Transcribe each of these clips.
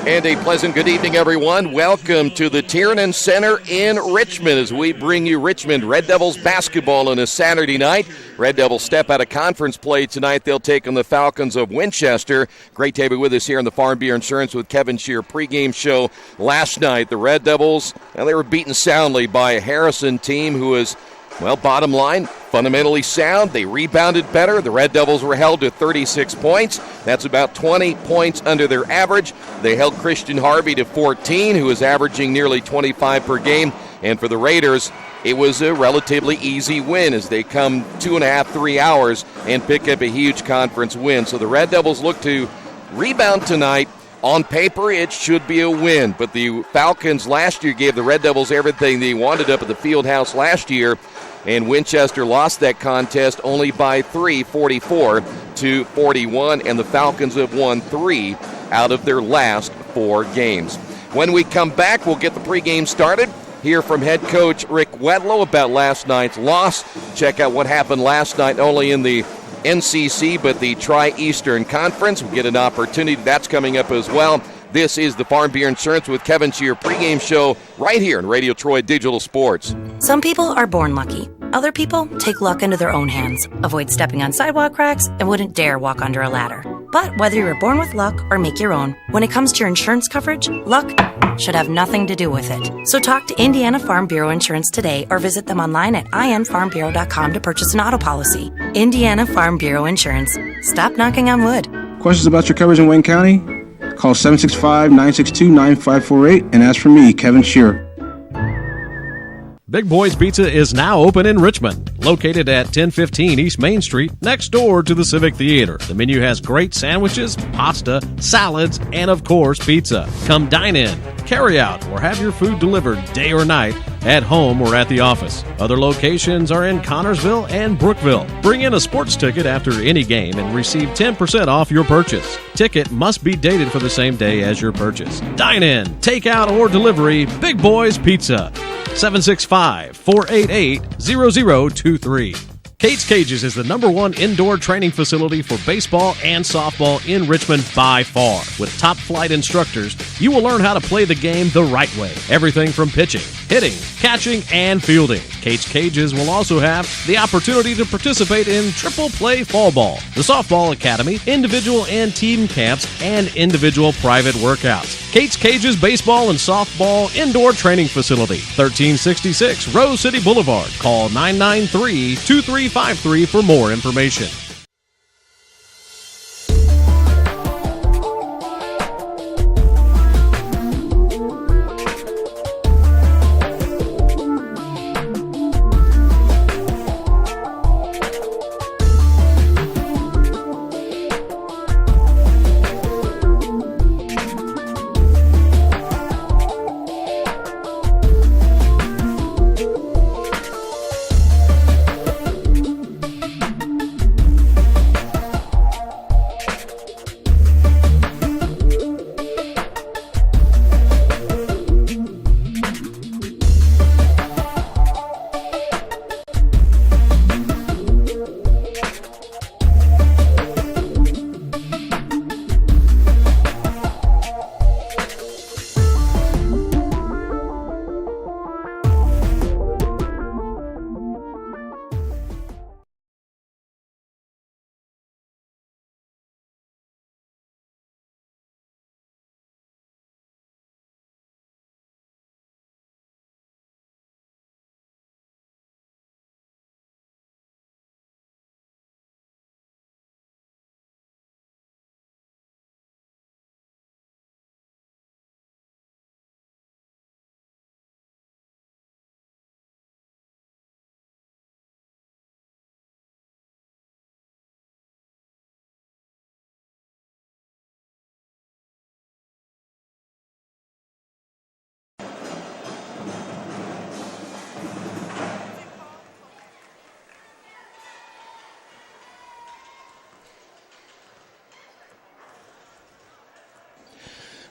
And a pleasant good evening, everyone. Welcome to the Tiernan Center in Richmond as we bring you Richmond Red Devils basketball on a Saturday night. Red Devils step out of conference play tonight. They'll take on the Falcons of Winchester. Great to have you with us here on the Farm Bureau Insurance with Kevin Shear pregame show. Last night, the Red Devils, they were beaten soundly by a Harrison team who is, well, bottom line, fundamentally sound. They rebounded better. The Red Devils were held to 36 points. That's about 20 points under their average. They held Christian Harvey to 14, who is averaging nearly 25 per game. And for the Raiders, it was a relatively easy win as they come 2.5, 3 hours and pick up a huge conference win. So the Red Devils look to rebound tonight. On paper, it should be a win, but the Falcons last year gave the Red Devils everything they wanted up at the field house last year, and Winchester lost that contest only by 3, 44-41, and the Falcons have won 3 out of their last 4 games. When we come back, we'll get the pregame started. Hear from head coach Rick Wedlow about last night's loss. Check out what happened last night, only in the NCC, but the Tri-Eastern Conference. We'll get an opportunity. That's coming up as well. This is the Farm Bureau Insurance with Kevin Shear pregame show right here in Radio Troy Digital Sports. Some people are born lucky. Other people take luck into their own hands, avoid stepping on sidewalk cracks, and wouldn't dare walk under a ladder. But whether you're born with luck or make your own, when it comes to your insurance coverage, luck should have nothing to do with it. So talk to Indiana Farm Bureau Insurance today or visit them online at infarmbureau.com to purchase an auto policy. Indiana Farm Bureau Insurance. Stop knocking on wood. Questions about your coverage in Wayne County? Call 765-962-9548 and ask for me, Kevin Shear. Big Boys Pizza is now open in Richmond, located at 1015 East Main Street, next door to the Civic Theater. The menu has great sandwiches, pasta, salads, and of course, pizza. Come dine in, carry out, or have your food delivered day or night, at home or at the office. Other locations are in Connorsville and Brookville. Bring in a sports ticket after any game and receive 10% off your purchase. Ticket must be dated for the same day as your purchase. Dine in, take out, or delivery, Big Boys Pizza. 765-488-0023. Kate's Cages is the #1 indoor training facility for baseball and softball in Richmond by far. With top-flight instructors, you will learn how to play the game the right way. Everything from pitching, hitting, catching, and fielding. Kate's Cages will also have the opportunity to participate in triple play fall ball, the softball academy, individual and team camps, and individual private workouts. Kate's Cages Baseball and Softball Indoor Training Facility, 1366 Rose City Boulevard. Call 993-2353 for more information.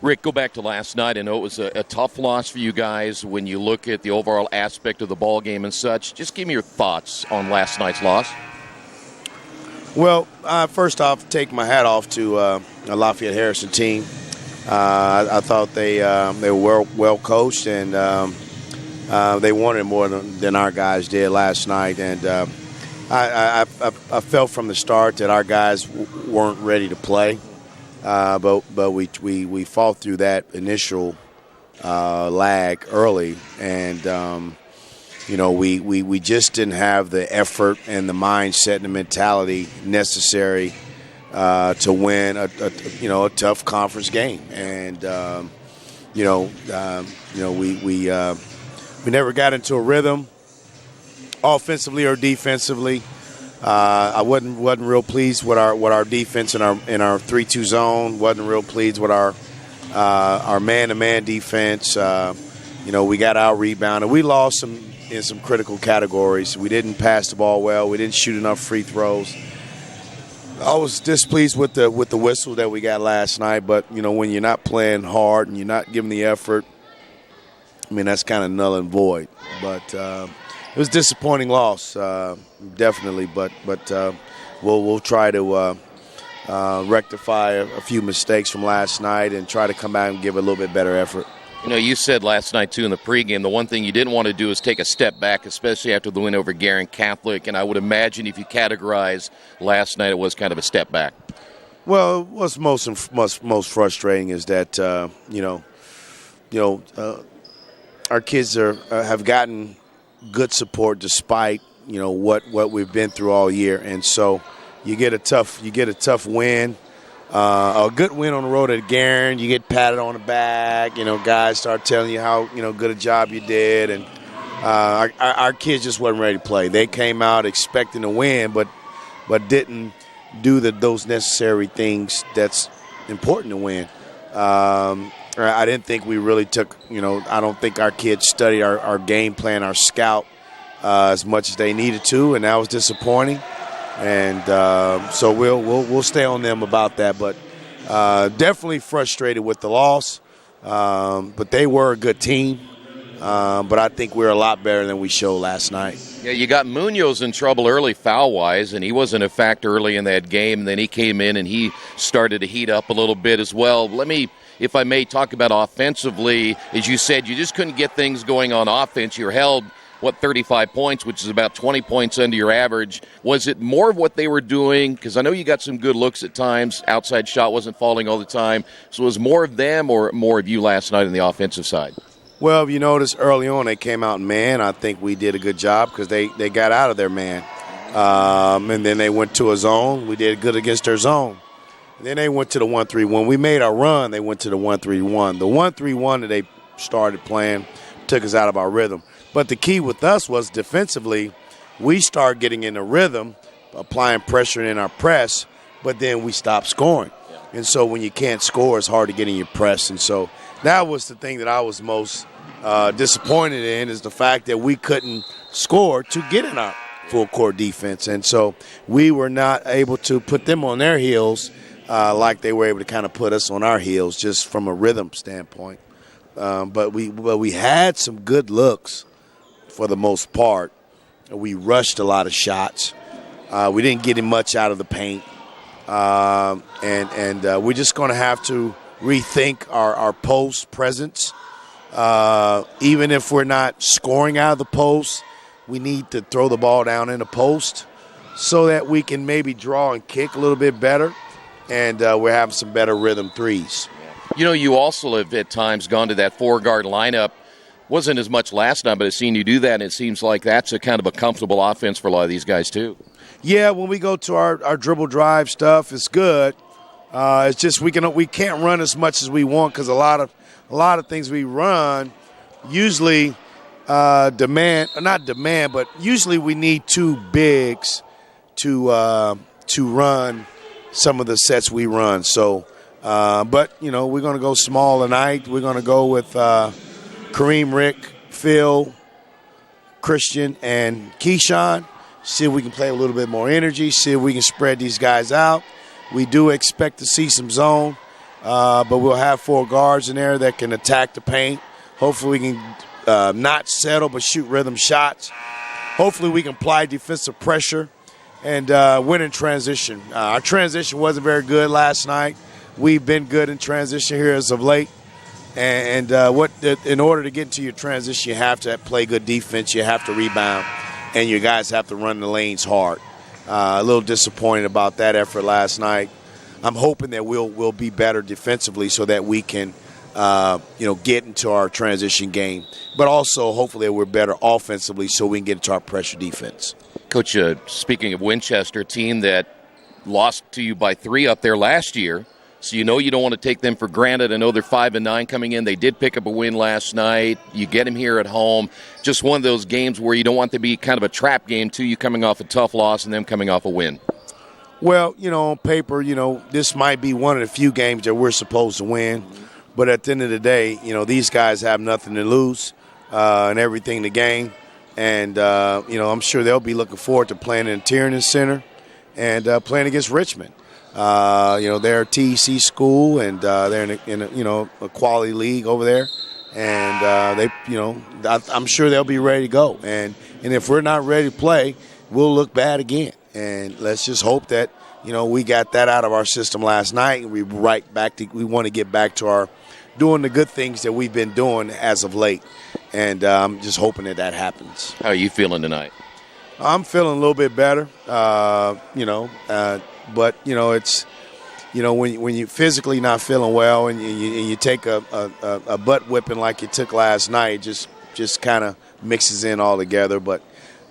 Rick, go back to last night. I know it was a tough loss for you guys when you look at the overall aspect of the ball game and such. Just give me your thoughts on last night's loss. Well, first off, take my hat off to a Lafayette Harrison team. I thought they were well coached, and they wanted more than our guys did last night. And I felt from the start that our guys weren't ready to play, but we fought through that initial lag early, and we just didn't have the effort and the mindset and the mentality necessary to win a tough conference game. And we never got into a rhythm, offensively or defensively. I wasn't real pleased with our defense in our 3-2 zone. Wasn't real pleased with our man-to-man defense. We got out rebounded. We lost in some critical categories. We didn't pass the ball well. We didn't shoot enough free throws. I was displeased with the whistle that we got last night. But when you're not playing hard and you're not giving the effort, I mean, that's kind of null and void. But it was a disappointing loss, definitely. But we'll try to rectify a few mistakes from last night and try to come back and give a little bit better effort. You said last night, too, in the pregame, the one thing you didn't want to do is take a step back, especially after the win over Guerin Catholic. And I would imagine if you categorize last night, it was kind of a step back. Well, what's most frustrating is that, our kids have gotten good support despite, what we've been through all year. And so you get a tough win. A good win on the road at Guerin, you get patted on the back. Guys start telling you how good a job you did, and our kids just wasn't ready to play. They came out expecting to win, but didn't do those necessary things that's important to win. I didn't think we really took. I don't think our kids studied our game plan, our scout, as much as they needed to, and that was disappointing. And so we'll stay on them about that, but definitely frustrated with the loss. But they were a good team. But I think we're a lot better than we showed last night. Yeah, you got Munoz in trouble early foul-wise, and he wasn't a factor early in that game. And then he came in and he started to heat up a little bit as well. Let me, if I may, talk about offensively. As you said, you just couldn't get things going on offense. You're held 35 points, which is about 20 points under your average. Was it more of what they were doing? Because I know you got some good looks at times. Outside shot wasn't falling all the time. So it was more of them or more of you last night on the offensive side? Well, if you notice early on they came out in man. I think we did a good job because they got out of their man. And then they went to a zone. We did good against their zone. And then they went to the 1-3. When we made our run, they went to the 1-3-1. The 1-3-1 that they started playing took us out of our rhythm. But the key with us was defensively, we started getting in the rhythm, applying pressure in our press, but then we stopped scoring. Yeah. And so when you can't score, it's hard to get in your press. And so that was the thing that I was most disappointed in, is the fact that we couldn't score to get in our full court defense. And so we were not able to put them on their heels like they were able to kind of put us on our heels just from a rhythm standpoint. But we had some good looks for the most part. We rushed a lot of shots. We didn't get much out of the paint. And we're just going to have to rethink our post presence. Even if we're not scoring out of the post, we need to throw the ball down in the post so that we can maybe draw and kick a little bit better. And we're having some better rhythm threes. You also have at times gone to that four-guard lineup. Wasn't as much last night, but I've seen you do that, and it seems like that's a kind of a comfortable offense for a lot of these guys too. Yeah, when we go to our dribble drive stuff, it's good. It's just we can't run as much as we want because a lot of things we run usually not demand, but usually we need two bigs to run some of the sets we run. So, but we're going to go small tonight. We're going to go with Kareem, Rick, Phil, Christian, and Keyshawn. See if we can play a little bit more energy. See if we can spread these guys out. We do expect to see some zone, but we'll have four guards in there that can attack the paint. Hopefully we can not settle but shoot rhythm shots. Hopefully we can apply defensive pressure and win in transition. Our transition wasn't very good last night. we've been good in transition here as of late. And in order to get into your transition, you have to play good defense, you have to rebound, and your guys have to run the lanes hard. A little disappointed about that effort last night. I'm hoping that we'll be better defensively so that we can, get into our transition game. But also, hopefully, we're better offensively so we can get into our pressure defense. Coach, speaking of Winchester, a team that lost to you by 3 up there last year, so you know you don't want to take them for granted. I know they're 5-9 coming in. They did pick up a win last night. You get them here at home. Just one of those games where you don't want to be kind of a trap game, too, you coming off a tough loss and them coming off a win. Well, on paper, this might be one of the few games that we're supposed to win. But at the end of the day, these guys have nothing to lose and everything to gain. And, I'm sure they'll be looking forward to playing in Tiernan Center and playing against Richmond. They're a TEC school, and they're in a quality league over there. And, I'm sure they'll be ready to go. And if we're not ready to play, we'll look bad again. And let's just hope that, we got that out of our system last night. And we want to get back to our doing the good things that we've been doing as of late. And I'm just hoping that happens. How are you feeling tonight? I'm feeling a little bit better, but, it's, when you're physically not feeling well and you take a butt whipping like you took last night, it just kind of mixes in all together. But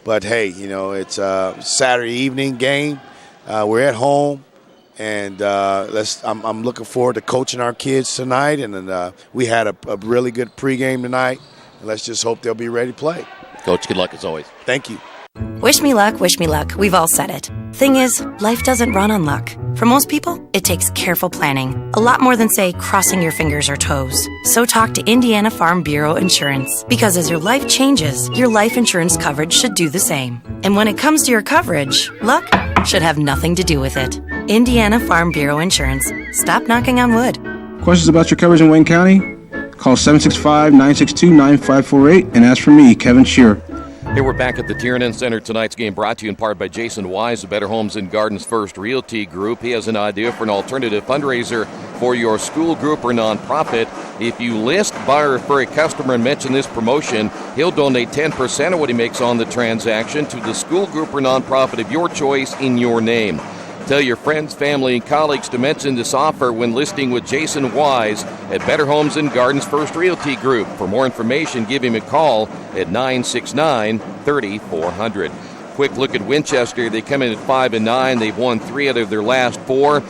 hey, it's a Saturday evening game. We're at home, and I'm looking forward to coaching our kids tonight. And we had a really good pregame tonight. And let's just hope they'll be ready to play. Coach, good luck as always. Thank you. Wish me luck, wish me luck. We've all said it. Thing is, life doesn't run on luck. For most people, it takes careful planning. A lot more than, say, crossing your fingers or toes. So talk to Indiana Farm Bureau Insurance. Because as your life changes, your life insurance coverage should do the same. And when it comes to your coverage, luck should have nothing to do with it. Indiana Farm Bureau Insurance. Stop knocking on wood. Questions about your coverage in Wayne County? Call 765-962-9548 and ask for me, Kevin Shearer. Here we're back at the Tiernan Center. Tonight's game brought to you in part by Jason Wise, the Better Homes and Gardens First Realty Group. He has an idea for an alternative fundraiser for your school group or nonprofit. If you list, buy, or refer a customer and mention this promotion, he'll donate 10% of what he makes on the transaction to the school group or nonprofit of your choice in your name. Tell your friends, family, and colleagues to mention this offer when listing with Jason Wise at Better Homes and Gardens First Realty Group. For more information, give him a call at 969-3400. Quick look at Winchester. They come in at 5-9. They've won 3 out of their last 4.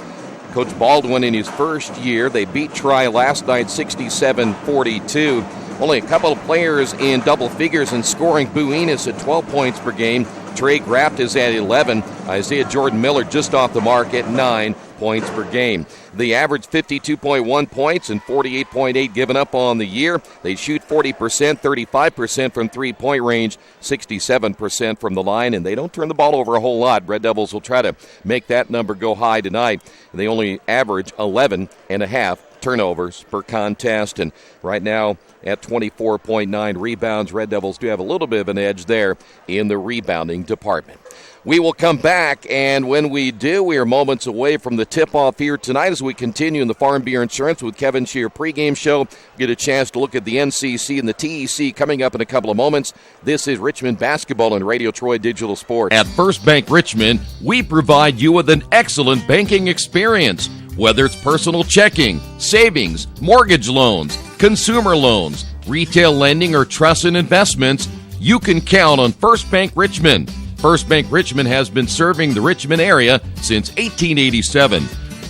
Coach Baldwin in his first year. They beat Tri last night 67-42. Only a couple of players in double figures in scoring. Boo Enos at 12 points per game. Trey Graft is at 11. Isaiah Jordan Miller just off the mark at 9 points per game. They average 52.1 points and 48.8 given up on the year. They shoot 40%, 35% from three-point range, 67% from the line, and they don't turn the ball over a whole lot. Red Devils will try to make that number go high tonight. They only average 11.5 turnovers per contest, and right now at 24.9 rebounds, Red Devils do have a little bit of an edge there in the rebounding department. We will come back, and when we do, we are moments away from the tip-off here tonight as we continue in the Farm Bureau Insurance with Kevin Shear pregame show. Get a chance to look at the NCC and the TEC coming up in a couple of moments. This is Richmond Basketball and Radio Troy Digital Sports. At First Bank Richmond, we provide you with an excellent banking experience. Whether it's personal checking, savings, mortgage loans, consumer loans, retail lending, or trust and investments, you can count on First Bank Richmond. First Bank Richmond has been serving the Richmond area since 1887.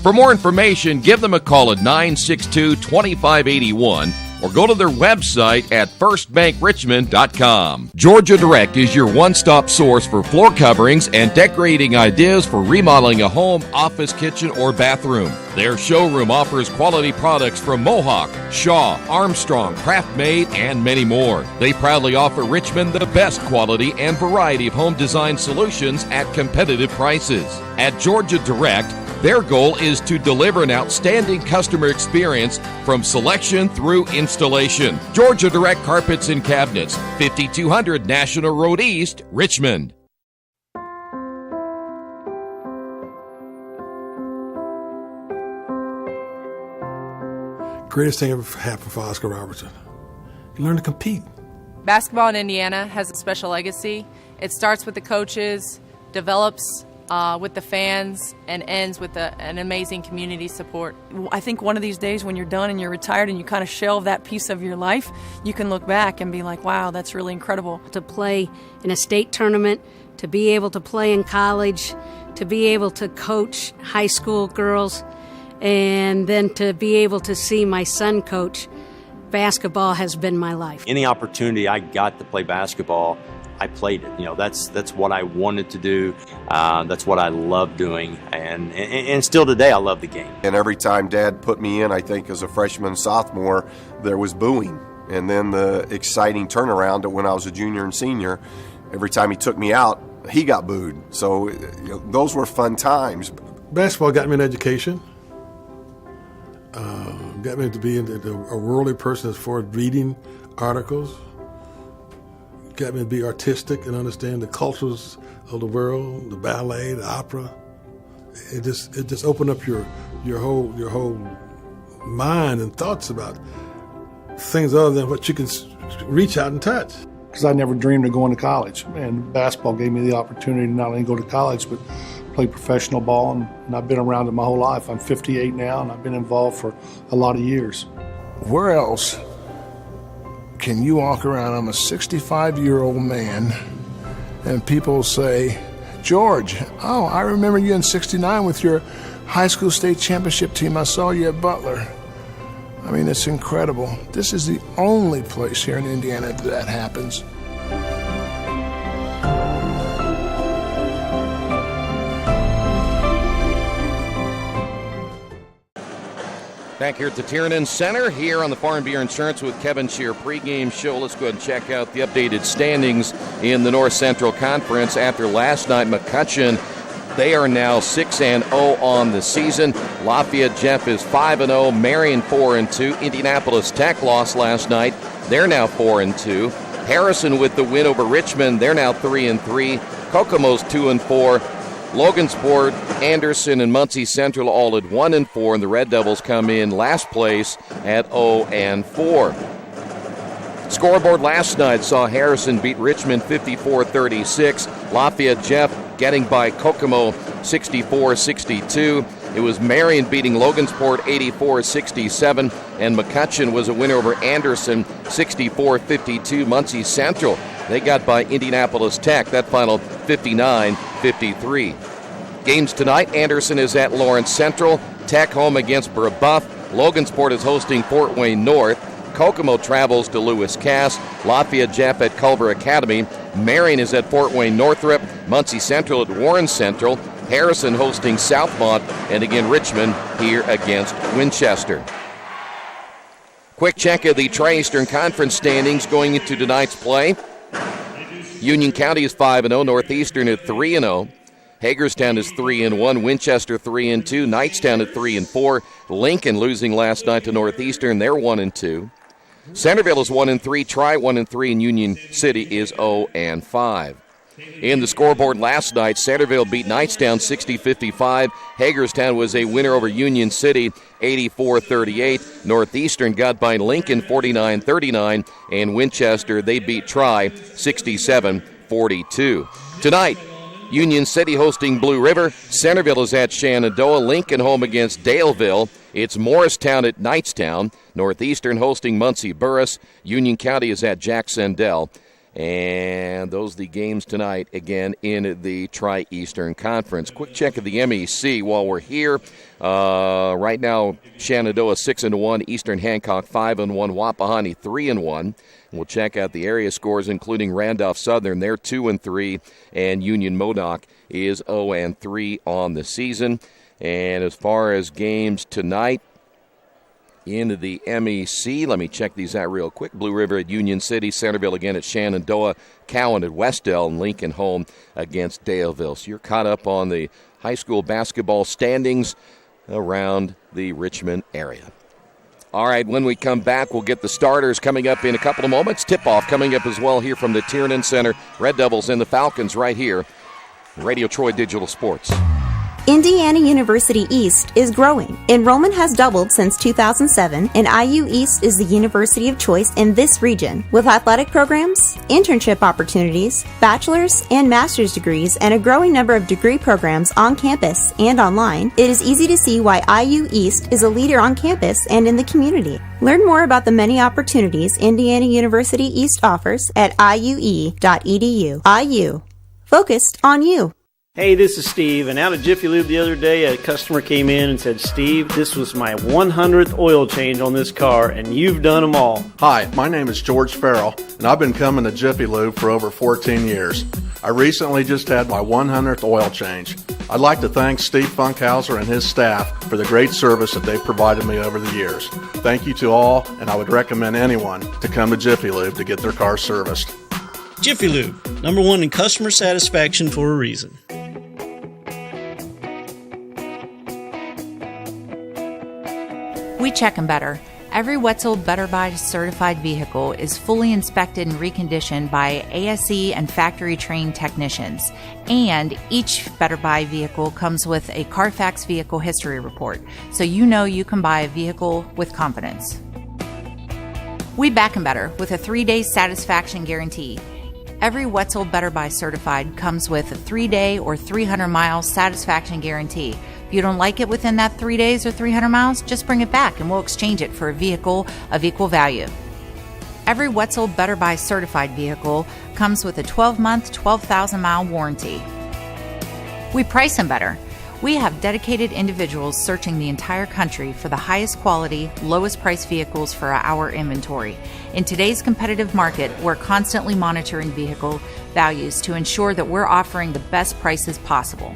For more information, give them a call at 962-2581 or go to their website at firstbankrichmond.com. Georgia Direct is your one-stop source for floor coverings and decorating ideas for remodeling a home, office, kitchen, or bathroom. Their showroom offers quality products from Mohawk, Shaw, Armstrong, Craft Made, and many more. They proudly offer Richmond the best quality and variety of home design solutions at competitive prices. At Georgia Direct, their goal is to deliver an outstanding customer experience from selection through installation. Georgia Direct Carpets and Cabinets, 5200 National Road East, Richmond. Greatest thing ever happened for Oscar Robertson. You learn to compete. Basketball in Indiana has a special legacy. It starts with the coaches, develops with the fans, and ends with an amazing community support. I think one of these days when you're done and you're retired and you kind of shelve that piece of your life, you can look back and be like, wow, that's really incredible. To play in a state tournament, to be able to play in college, to be able to coach high school girls, and then to be able to see my son coach, basketball has been my life. Any opportunity I got to play basketball, I played it. You know, that's what I wanted to do. That's what I love doing, and still today I love the game. And every time Dad put me in, I think as a freshman, sophomore, there was booing. And then the exciting turnaround when I was a junior and senior, every time he took me out, he got booed. So those were fun times. Basketball got me an education. Got me to be a worldly person as far as reading articles. Got me to be artistic and understand the cultures of the world, the ballet, the opera. It just opened up your whole mind and thoughts about things other than what you can reach out and touch. Because I never dreamed of going to college, and basketball gave me the opportunity to not only go to college but play professional ball, and I've been around it my whole life. I'm 58 now, and I've been involved for a lot of years. Where else can you walk around? I'm a 65-year-old man, and people say, George, oh, I remember you in '69 with your high school state championship team. I saw you at Butler. I mean, it's incredible. This is the only place here in Indiana that happens. Back here at the Tiernan Center, here on the Farm Beer Insurance with Kevin Shear pregame show. Let's go ahead and check out the updated standings in the North Central Conference. After last night, McCutcheon, they are now 6-0 on the season. Lafayette Jeff is 5-0. Marion 4-2. Indianapolis Tech lost last night. They're now 4-2. Harrison with the win over Richmond. They're now 3-3. Kokomo's 2-4. Logansport, Anderson, and Muncie Central all at 1-4, and the Red Devils come in last place at 0-4. Scoreboard last night saw Harrison beat Richmond 54-36. Lafayette Jeff getting by Kokomo 64-62. It was Marion beating Logansport 84-67, and McCutcheon was a winner over Anderson 64-52. Muncie Central, they got by Indianapolis Tech. That final 59-53. Games tonight, Anderson is at Lawrence Central. Tech home against Brebeuf. Logansport is hosting Fort Wayne North. Kokomo travels to Lewis Cass. Lafayette Jeff at Culver Academy. Marion is at Fort Wayne Northrop. Muncie Central at Warren Central. Harrison hosting Southmont. And again, Richmond here against Winchester. Quick check of the Tri-Eastern Conference standings going into tonight's play. Union County is 5-0. Northeastern at 3-0. Hagerstown is 3-1. Winchester 3-2. Knightstown at 3-4. Lincoln losing last night to Northeastern. They're 1-2. Centerville is 1-3. Tri 1-3, and Union City is 0-5. In the scoreboard last night, Centerville beat Knightstown 60-55. Hagerstown was a winner over Union City 84-38. Northeastern got by Lincoln 49-39, and Winchester, they beat Tri 67-42. Tonight, Union City hosting Blue River. Centerville is at Shenandoah. Lincoln home against Daleville. It's Morristown at Knightstown. Northeastern hosting Muncie Burris. Union County is at Jack-Sendell. And those are the games tonight, again, in the Tri-Eastern Conference. Quick check of the MEC while we're here. Right now, Shenandoah 6-1, Eastern Hancock 5-1, Wapahani 3-1. We'll check out the area scores, including Randolph Southern. They're 2-3, and Union Modoc is 0-3 on the season. And as far as games tonight, into the MEC. Let me check these out real quick. Blue River at Union City, Centerville again at Shenandoah, Cowan at Westdell, and Lincoln home against Daleville. So you're caught up on the high school basketball standings around the Richmond area. All right, when we come back, we'll get the starters coming up in a couple of moments. Tip-off coming up as well here from the Tiernan Center. Red Devils and the Falcons right here. Radio Troy Digital Sports. Indiana University East is growing. Enrollment has doubled since 2007, and IU East is the university of choice in this region. With athletic programs, internship opportunities, bachelor's and master's degrees, and a growing number of degree programs on campus and online, it is easy to see why IU East is a leader on campus and in the community. Learn more about the many opportunities Indiana University East offers at iue.edu. IU. Focused on you. Hey, this is Steve, and out at Jiffy Lube the other day, a customer came in and said, Steve, this was my 100th oil change on this car, and you've done them all. Hi, my name is George Farrell, and I've been coming to Jiffy Lube for over 14 years. I recently just had my 100th oil change. I'd like to thank Steve Funkhauser and his staff for the great service that they've provided me over the years. Thank you to all, and I would recommend anyone to come to Jiffy Lube to get their car serviced. Jiffy Lube, #1 in customer satisfaction for a reason. We check them better. Every Wetzel Better Buy certified vehicle is fully inspected and reconditioned by ASE and factory trained technicians. And each Better Buy vehicle comes with a Carfax vehicle history report, so you know you can buy a vehicle with confidence. We back them better with a 3-day satisfaction guarantee. Every Wetzel Better Buy certified comes with a 3-day or 300-mile satisfaction guarantee. If you don't like it within that 3 days or 300 miles, just bring it back and we'll exchange it for a vehicle of equal value. Every Wetzel Better Buy certified vehicle comes with a 12-month, 12,000-mile warranty. We price them better. We have dedicated individuals searching the entire country for the highest quality, lowest price vehicles for our inventory. In today's competitive market, we're constantly monitoring vehicle values to ensure that we're offering the best prices possible.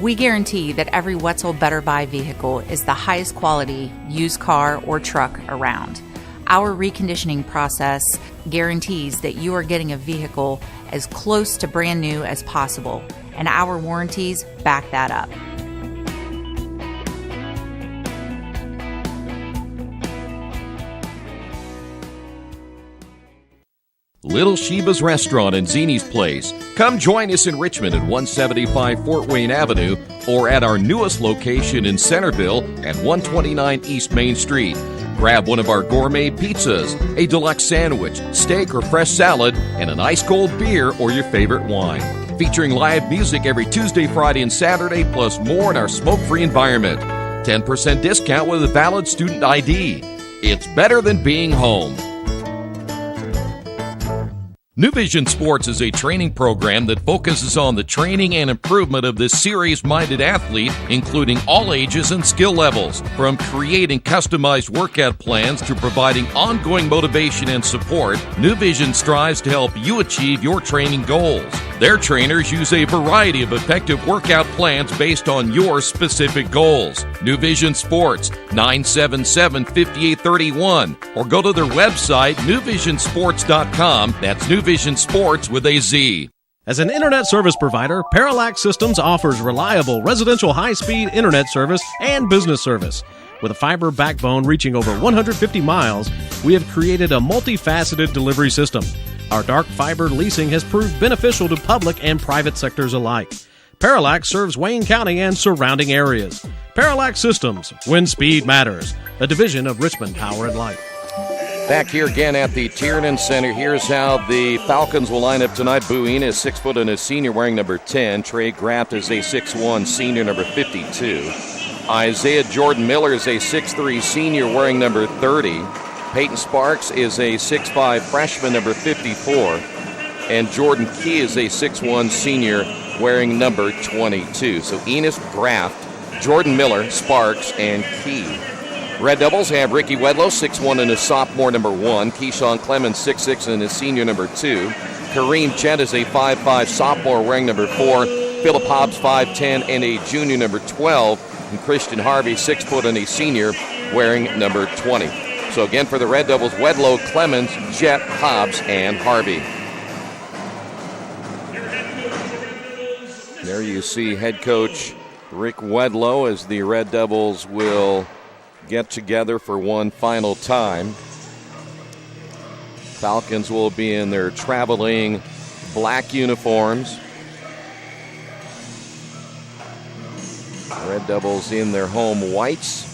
We guarantee that every Wetzel Better Buy vehicle is the highest quality used car or truck around. Our reconditioning process guarantees that you are getting a vehicle as close to brand new as possible, and our warranties back that up. Little Sheba's Restaurant and Zini's Place. Come join us in Richmond at 175 Fort Wayne Avenue or at our newest location in Centerville at 129 East Main Street. Grab one of our gourmet pizzas, a deluxe sandwich, steak or fresh salad, and an ice-cold beer or your favorite wine. Featuring live music every Tuesday, Friday, and Saturday, plus more in our smoke-free environment. 10% discount with a valid student ID. It's better than being home. New Vision Sports is a training program that focuses on the training and improvement of the serious-minded athlete, including all ages and skill levels. From creating customized workout plans to providing ongoing motivation and support, New Vision strives to help you achieve your training goals. Their trainers use a variety of effective workout plans based on your specific goals. New Vision Sports, 977-5831, or go to their website, newvisionsports.com. That's New Vision Sports with a Z. As an internet service provider, Parallax Systems offers reliable residential high-speed internet service and business service. With a fiber backbone reaching over 150 miles, we have created a multifaceted delivery system. Our dark fiber leasing has proved beneficial to public and private sectors alike. Parallax serves Wayne County and surrounding areas. Parallax Systems, when speed matters, a division of Richmond Power and Light. Back here again at the Tiernan Center. Here's how the Falcons will line up tonight. Buina is 6 foot and a senior wearing number 10. Trey Graft is a 6'1 senior, number 52. Isaiah Jordan Miller is a 6'3 senior wearing number 30. Peyton Sparks is a 6'5 freshman, number 54. And Jordan Key is a 6'1 senior wearing number 22. So Enos, Graft, Jordan Miller, Sparks, and Key. Red Devils have Ricky Wedlow, 6'1 and a sophomore, number 1. Keyshawn Clemens, 6'6 and a senior, number 2. Kareem Chent is a 5'5 sophomore wearing number 4. Philip Hobbs, 5'10 and a junior, number 12. And Christian Harvey, 6 foot and a senior, wearing number 20. So again, for the Red Devils, Wedlow, Clemens, Jet, Hobbs, and Harvey. There you see head coach Rick Wedlow as the Red Devils will get together for one final time. Falcons will be in their traveling black uniforms. Red Devils in their home whites.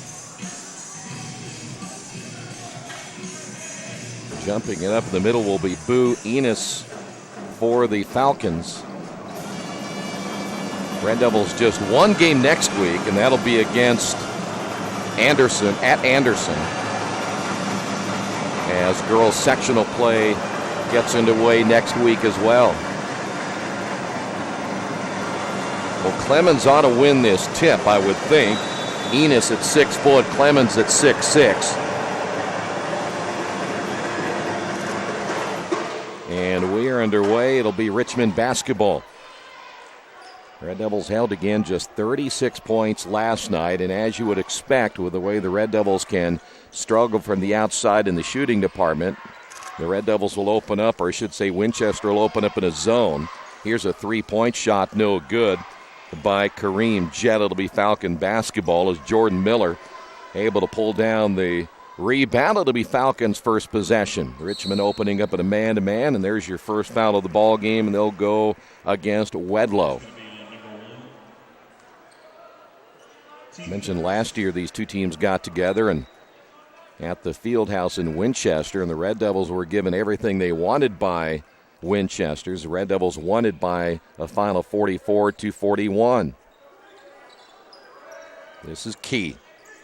Jumping it up in the middle will be Boo Enos for the Falcons. Red Devils just one game next week, and that'll be against Anderson, at Anderson, as girls sectional play gets underway next week as well. Well, Clemens ought to win this tip, I would think. Enos at 6 foot, Clemens at 6'6". And we are underway. It'll be Richmond basketball. Red Devils held again just 36 points last night, and as you would expect with the way the Red Devils can struggle from the outside in the shooting department, the Red Devils will open up, or I should say Winchester will open up in a zone. Here's a three-point shot, no good, by Kareem Jett. It'll be Falcon basketball as Jordan Miller able to pull down the rebound. It'll be Falcons' first possession. Richmond opening up at a man-to-man, and there's your first foul of the ball game, and they'll go against Wedlow. I mentioned last year these two teams got together and at the Fieldhouse in Winchester, and the Red Devils were given everything they wanted by Winchester's. The Red Devils won it by a final 44-41. This is Key.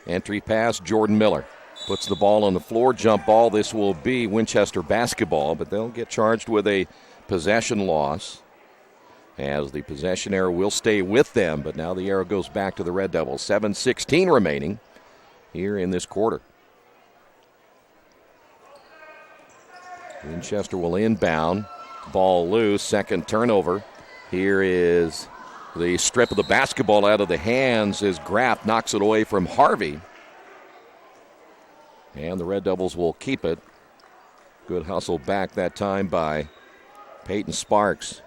Entry pass, Jordan Miller. Puts the ball on the floor, jump ball. This will be Winchester basketball, but they'll get charged with a possession loss, as the possession arrow will stay with them, but now the arrow goes back to the Red Devils. 7:16 remaining here in this quarter. Winchester will inbound. Ball loose, second turnover. Here is the strip of the basketball out of the hands as Graff knocks it away from Harvey. And the Red Devils will keep it. Good hustle back that time by Peyton Sparks.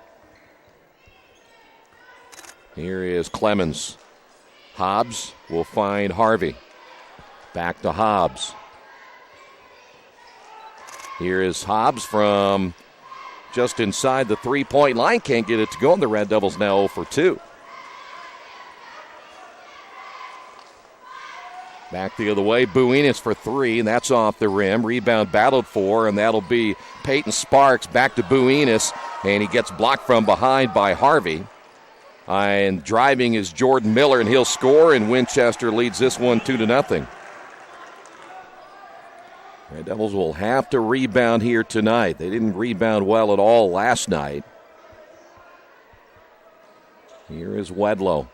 Here is Clemens. Hobbs will find Harvey. Back to Hobbs. Here is Hobbs from just inside the three-point line. Can't get it to go, and the Red Devils now 0 for 2. Back the other way, Buenas for 3, and that's off the rim. Rebound battled for, and that'll be Peyton Sparks. Back to Buenas, and he gets blocked from behind by Harvey. And driving is Jordan Miller, and he'll score, and Winchester leads this one 2-0. Red Devils will have to rebound here tonight. They didn't rebound well at all last night. Here is Wedlow.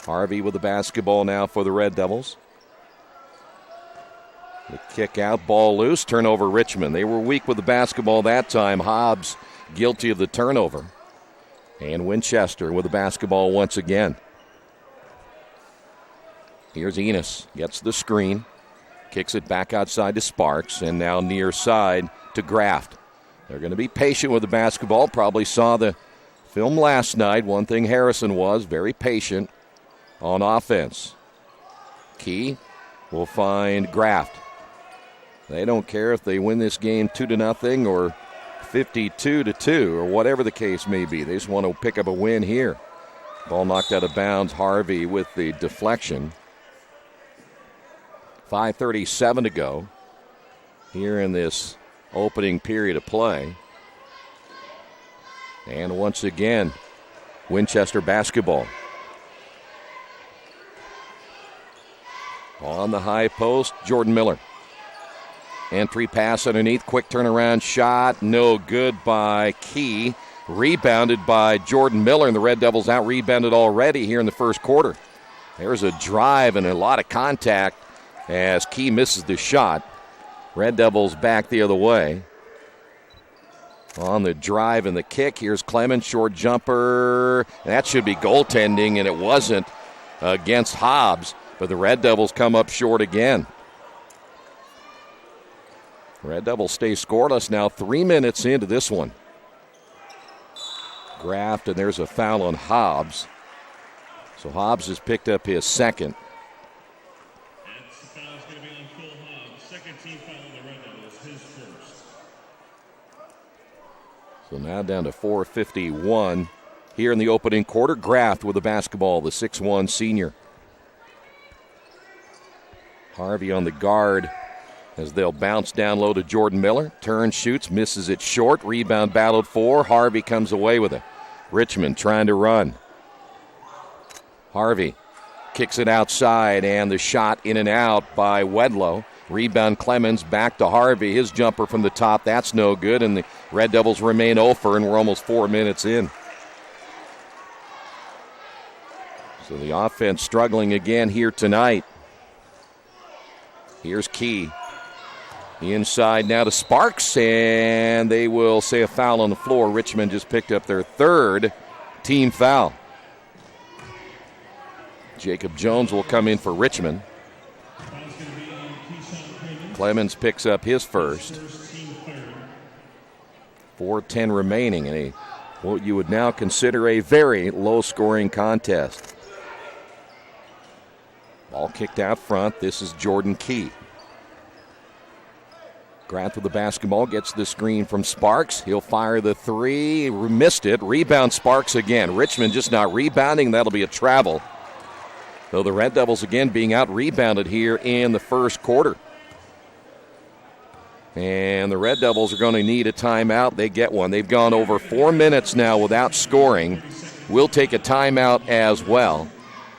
Harvey with the basketball now for the Red Devils. The kick out, ball loose, turnover Richmond. They were weak with the basketball that time. Hobbs guilty of the turnover. And Winchester with the basketball once again. Here's Enos, gets the screen, kicks it back outside to Sparks, and now near side to Graft. They're going to be patient with the basketball. Probably saw the film last night. One thing Harrison was, very patient on offense. Key will find Graft. They don't care if they win this game 2-0 or 52-2 or whatever the case may be. They just want to pick up a win here. Ball knocked out of bounds. Harvey with the deflection. 5:37 to go here in this opening period of play. And once again, Winchester basketball. On the high post, Jordan Miller. Entry pass underneath, quick turnaround shot, no good by Key. Rebounded by Jordan Miller, and the Red Devils out-rebounded already here in the first quarter. There's a drive and a lot of contact as Key misses the shot. Red Devils back the other way. On the drive and the kick, here's Clemens, short jumper. That should be goaltending, and it wasn't against Hobbs, but the Red Devils come up short again. Red Devils stay scoreless now, 3 minutes into this one. Graft, and there's a foul on Hobbs. So Hobbs has picked up his second. So now down to 4:51 here in the opening quarter. Graft with the basketball, the 6'1 senior. Harvey on the guard as they'll bounce down low to Jordan Miller. Turns, shoots, misses it short. Rebound battled for. Harvey comes away with it. Richmond trying to run. Harvey kicks it outside, and the shot in and out by Wedlow. Rebound Clemens back to Harvey. His jumper from the top, that's no good, and the Red Devils remain 0-for, and we're almost 4 minutes in. So the offense struggling again here tonight. Here's Key. Inside now to Sparks, and they will say a foul on the floor. Richmond just picked up their third team foul. Jacob Jones will come in for Richmond. Clemens picks up his first. 4:10 remaining in what you would now consider a very low-scoring contest. Ball kicked out front. This is Jordan Key. Grant with the basketball, gets the screen from Sparks. He'll fire the three. Missed it. Rebound Sparks again. Richmond just not rebounding. That'll be a travel. Though the Red Devils again being out-rebounded here in the first quarter. And the Red Devils are going to need a timeout. They get one. They've gone over 4 minutes now without scoring. We'll take a timeout as well.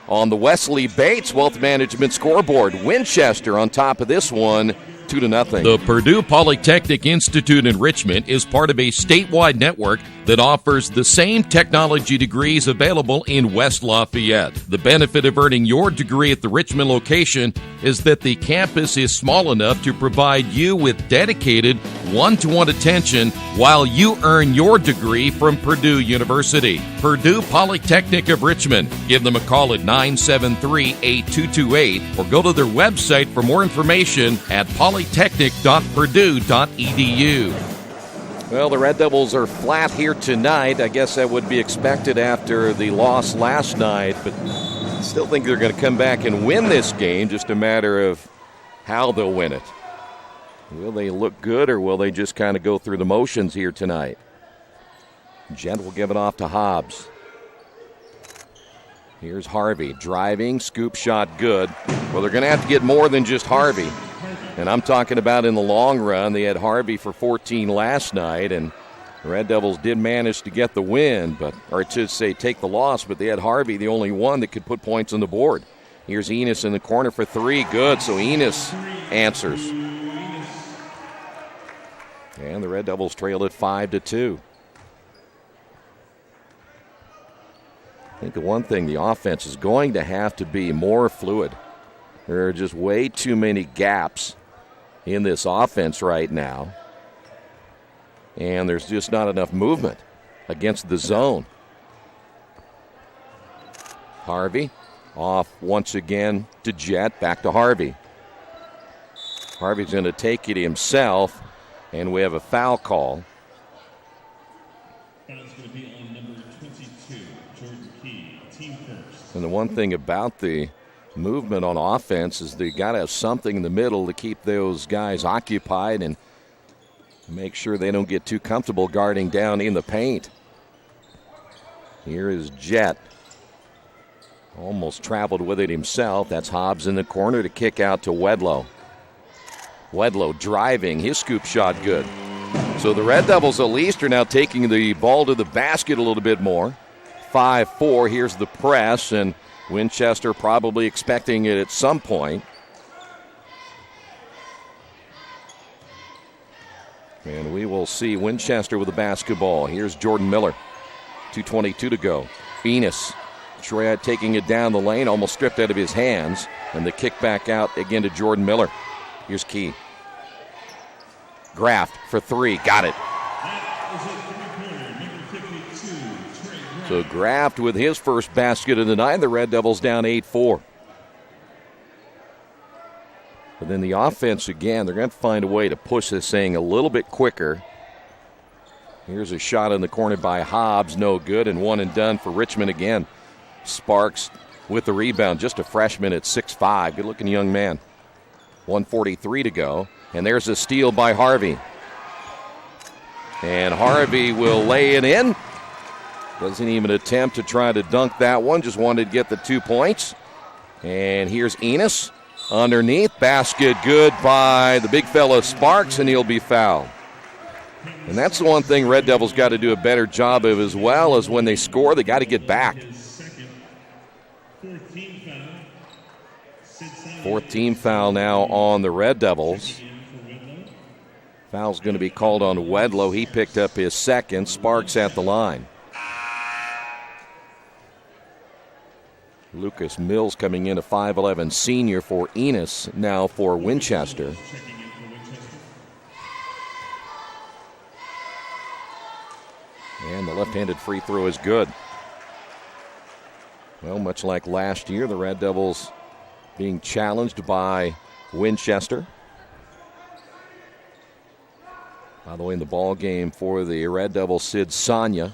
On the Wesley Bates Wealth Management scoreboard, Winchester on top of this one, 2-0. The Purdue Polytechnic Institute in Richmond is part of a statewide network that offers the same technology degrees available in West Lafayette. The benefit of earning your degree at the Richmond location is that the campus is small enough to provide you with dedicated one-to-one attention while you earn your degree from Purdue University. Purdue Polytechnic of Richmond. Give them a call at 973-8228 or go to their website for more information at polytechnic.purdue.edu. Well, the Red Devils are flat here tonight. I guess that would be expected after the loss last night, but I still think they're going to come back and win this game. Just a matter of how they'll win it. Will they look good, or will they just kind of go through the motions here tonight? Gent will give it off to Hobbs. Here's Harvey driving, scoop shot good. Well, they're going to have to get more than just Harvey. And I'm talking about in the long run. They had Harvey for 14 last night, and the Red Devils did manage to get the win, or to say take the loss, but they had Harvey, the only one that could put points on the board. Here's Enos in the corner for three. Good, so Enos answers. And the Red Devils trail it 5-2. I think the one thing, the offense is going to have to be more fluid. There are just way too many gaps in this offense right now. And there's just not enough movement against the zone. Harvey off once again to Jet, back to Harvey. Harvey's going to take it himself, and we have a foul call. Foul's going to be on number 22, Jordan Key, team first. And the one thing about the movement on offense is they got to have something in the middle to keep those guys occupied and make sure they don't get too comfortable guarding down in the paint. Here is Jet. Almost traveled with it himself. That's Hobbs in the corner to kick out to Wedlow. Wedlow driving, his scoop shot good. So the Red Devils at least are now taking the ball to the basket a little bit more. 5-4, here's the press, and Winchester probably expecting it at some point. And we will see Winchester with the basketball. Here's Jordan Miller. 2:22 to go. Enos taking it down the lane, almost stripped out of his hands. And the kick back out again to Jordan Miller. Here's Key. Graft for three. Got it. So Graft with his first basket of the night. The Red Devils down 8-4. But then the offense again, they're going to find a way to push this thing a little bit quicker. Here's a shot in the corner by Hobbs. No good, and one and done for Richmond again. Sparks with the rebound. Just a freshman at 6'5". Good-looking young man. 1:43 to go. And there's a steal by Harvey. And Harvey will lay it in. Doesn't even attempt to try to dunk that one. Just wanted to get the 2 points. And here's Enos underneath. Basket good by the big fella Sparks, and he'll be fouled. And that's the one thing Red Devils got to do a better job of as well, as when they score, they got to get back. Fourth team foul now on the Red Devils. Foul's going to be called on Wedlow. He picked up his second. Sparks at the line. Lucas Mills coming in, a 5'11 senior for Enos, now for Winchester. And the left-handed free throw is good. Well, much like last year, the Red Devils being challenged by Winchester. By the way, in the ball game for the Red Devils, Sid Sonia.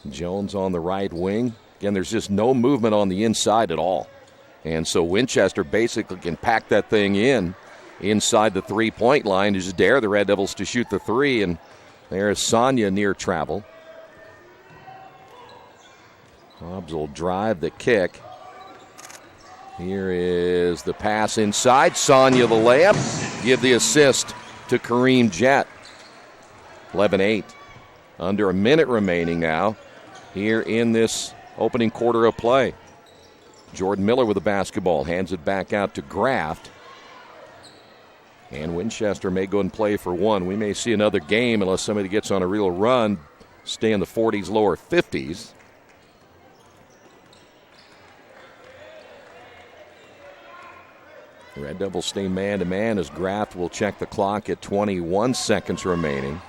Jones on the right wing. Again, there's just no movement on the inside at all. And so Winchester basically can pack that thing in inside the three-point line to just dare the Red Devils to shoot the three. And there's Sonia near travel. Hobbs will drive the kick. Here is the pass inside. Sonia the layup. Give the assist to Kareem Jett. 11-8. Under a minute remaining now here in this opening quarter of play. Jordan Miller with the basketball. Hands it back out to Graft. And Winchester may go and play for one. We may see another game unless somebody gets on a real run. Stay in the 40s, lower 50s. Red Devils stay man-to-man as Graft will check the clock at 21 seconds remaining.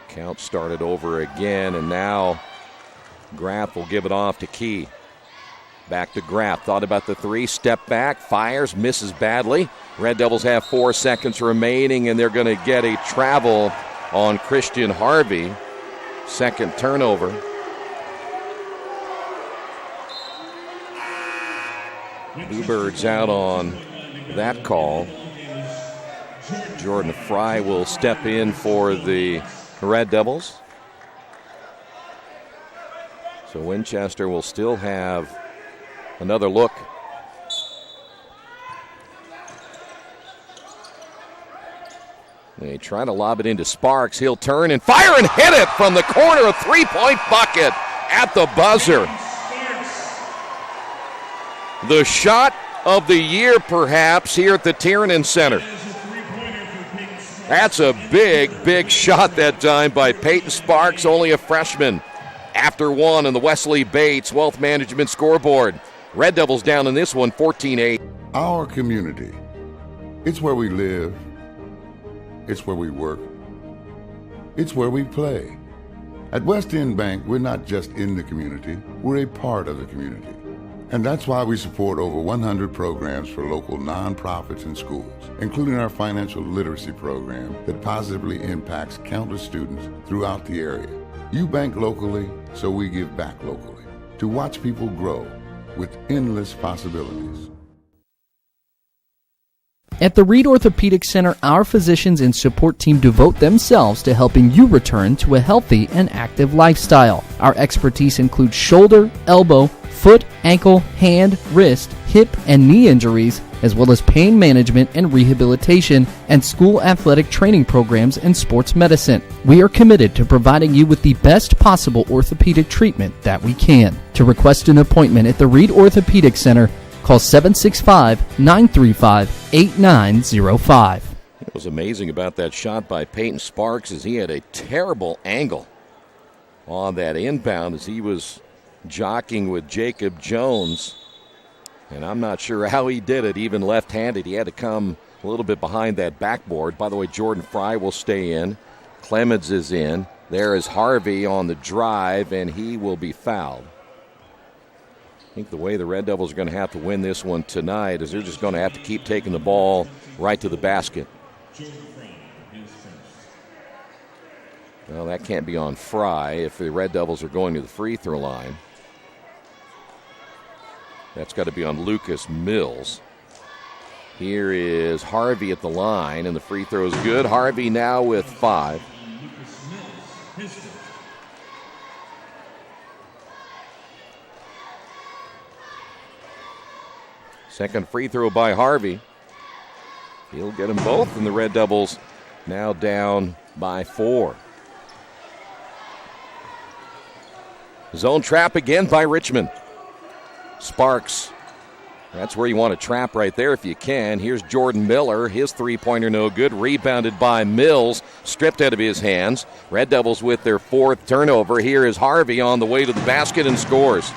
Count started over again, and now Graff will give it off to Key. Back to Graff. Thought about the three. Step back. Fires. Misses badly. Red Devils have 4 seconds remaining, and they're going to get a travel on Christian Harvey. Second turnover. Bluebirds out on that call. Jordan Fry will step in for the Red Devils. So Winchester will still have another look. They try to lob it into Sparks. He'll turn and fire and hit it from the corner. A three-point bucket at the buzzer. The shot of the year, perhaps, here at the Tiernan Center. That's a big, big shot that time by Peyton Sparks, only a freshman. After one on the Wesley Bates Wealth Management scoreboard. Red Devils down in this one, 14-8. Our community. It's where we live. It's where we work. It's where we play. At West End Bank, we're not just in the community, we're a part of the community. And that's why we support over 100 programs for local nonprofits and schools, including our financial literacy program that positively impacts countless students throughout the area. You bank locally, so we give back locally to watch people grow with endless possibilities. At the Reed Orthopedic Center, our physicians and support team devote themselves to helping you return to a healthy and active lifestyle. Our expertise includes shoulder, elbow, foot, ankle, hand, wrist, hip, and knee injuries, as well as pain management and rehabilitation, and school athletic training programs and sports medicine. We are committed to providing you with the best possible orthopedic treatment that we can. To request an appointment at the Reed Orthopedic Center, call 765-935-8905. What was amazing about that shot by Peyton Sparks is he had a terrible angle on that inbound as he was jockeying with Jacob Jones. And I'm not sure how he did it, even left-handed. He had to come a little bit behind that backboard. By the way, Jordan Fry will stay in. Clemens is in. There is Harvey on the drive, and he will be fouled. I think the way the Red Devils are going to have to win this one tonight is they're just going to have to keep taking the ball right to the basket. Well, that can't be on Fry if the Red Devils are going to the free throw line. That's got to be on Lucas Mills. Here is Harvey at the line, and the free throw is good. Harvey now with 5. Second free throw by Harvey. He'll get them both, and the Red Devils now down by 4. Zone trap again by Richmond. Sparks. That's where you want to trap right there if you can. Here's Jordan Miller. His three-pointer no good. Rebounded by Mills. Stripped out of his hands. Red Devils with their 4th turnover. Here is Harvey on the way to the basket and scores.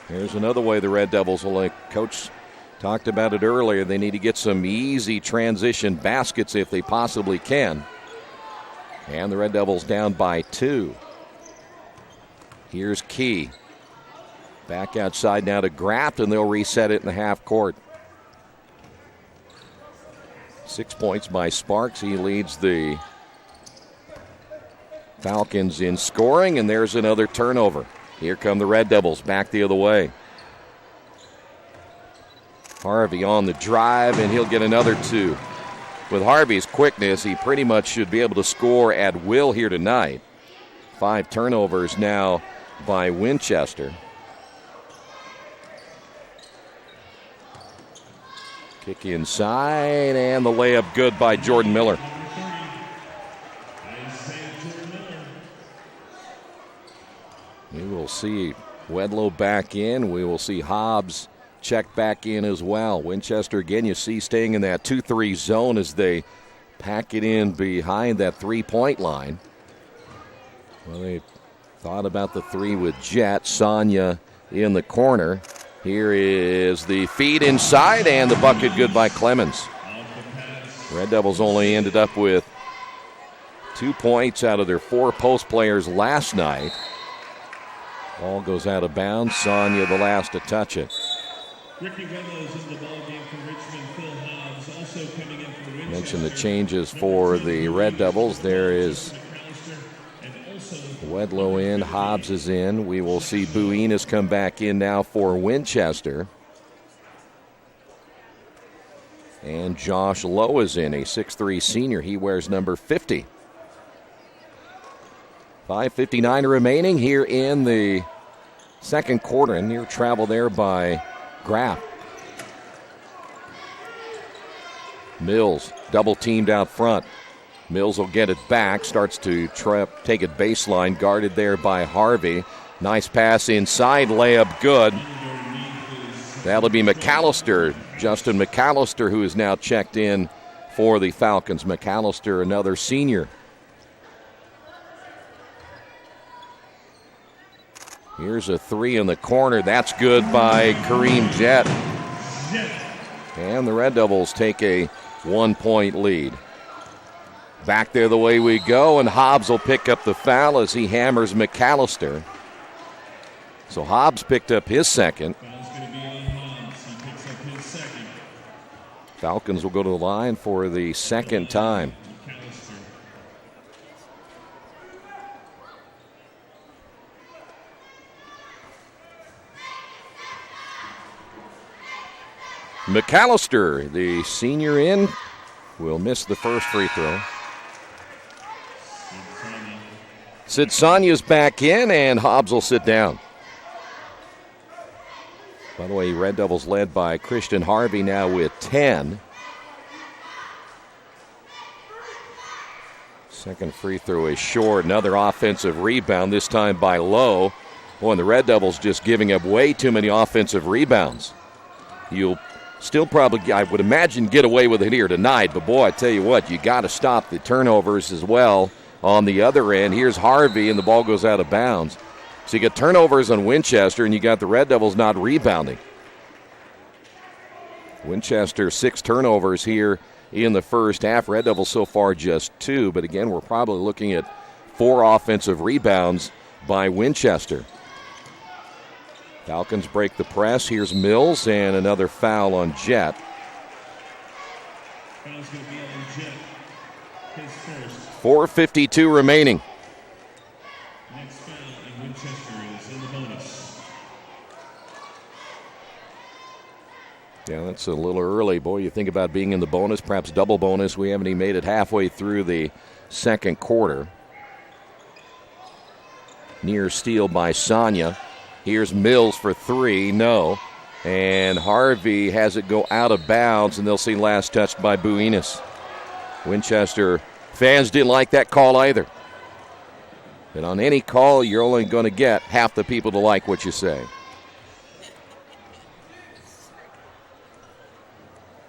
Here's another way the Red Devils will, like Coach talked about it earlier, they need to get some easy transition baskets if they possibly can. And the Red Devils down by 2. Here's Key. Back outside now to Graft, and they'll reset it in the half court. 6 points by Sparks. He leads the Falcons in scoring, and there's another turnover. Here come the Red Devils back the other way. Harvey on the drive, and he'll get another 2. With Harvey's quickness, he pretty much should be able to score at will here tonight. 5 turnovers now by Winchester. Kick inside, and the layup good by Jordan Miller. We will see Wedlow back in. We will see Hobbs check back in as well. Winchester, again, you see staying in that 2-3 zone as they pack it in behind that three-point line. Well, they thought about the 3 with Jet. Sonia in the corner. Here is the feed inside, and the bucket good by Clemens. Red Devils only ended up with 2 points out of their 4 post players last night. Ball goes out of bounds. Sonia the last to touch it. Ricky Weddlow's in the ballgame for Richmond. Phil Hobbs also coming in for Winchester. Mention the changes for the Red Devils. There is Wedlow in, Hobbs is in. We will see Buenas come back in now for Winchester. And Josh Lowe is in, a 6'3 senior. He wears number 50. 5:59 remaining here in the second quarter. And near travel there by Graff. Mills double teamed out front. Mills will get it back, starts to take it baseline, guarded there by Harvey. Nice pass inside, layup good. That'll be McAllister, Justin McAllister, who is now checked in for the Falcons. McAllister, another senior. Here's a 3 in the corner. That's good by Kareem Jett. And the Red Devils take a 1-point lead. Back there the way we go, and Hobbs will pick up the foul as he hammers McAllister. So Hobbs picked up his second. Falcons will go to the line for the second time. McAllister, the senior in, will miss the first free throw. Sid Sonia's back in, and Hobbs will sit down. By the way, Red Devils led by Christian Harvey now with 10. Second free throw is short. Another offensive rebound, this time by Lowe. Boy, and the Red Devils just giving up way too many offensive rebounds. You'll still probably, I would imagine, get away with it here tonight. But, boy, I tell you what, you got to stop the turnovers as well on the other end. Here's Harvey, and the ball goes out of bounds. So you got turnovers on Winchester, and you got the Red Devils not rebounding. Winchester, 6 turnovers here in the first half. Red Devils so far just 2. But, again, we're probably looking at 4 offensive rebounds by Winchester. Falcons break the press. Here's Mills, and another foul on Jett. Foul's going to be on Jett. His first. 4:52 remaining. Next foul in Winchester is in the bonus. Yeah, that's a little early. Boy, you think about being in the bonus, perhaps double bonus. We haven't even made it halfway through the second quarter. Near steal by Sonia. Here's Mills for three. No. And Harvey has it go out of bounds, and they'll see last touched by Buenas. Winchester fans didn't like that call either. But on any call, you're only going to get half the people to like what you say.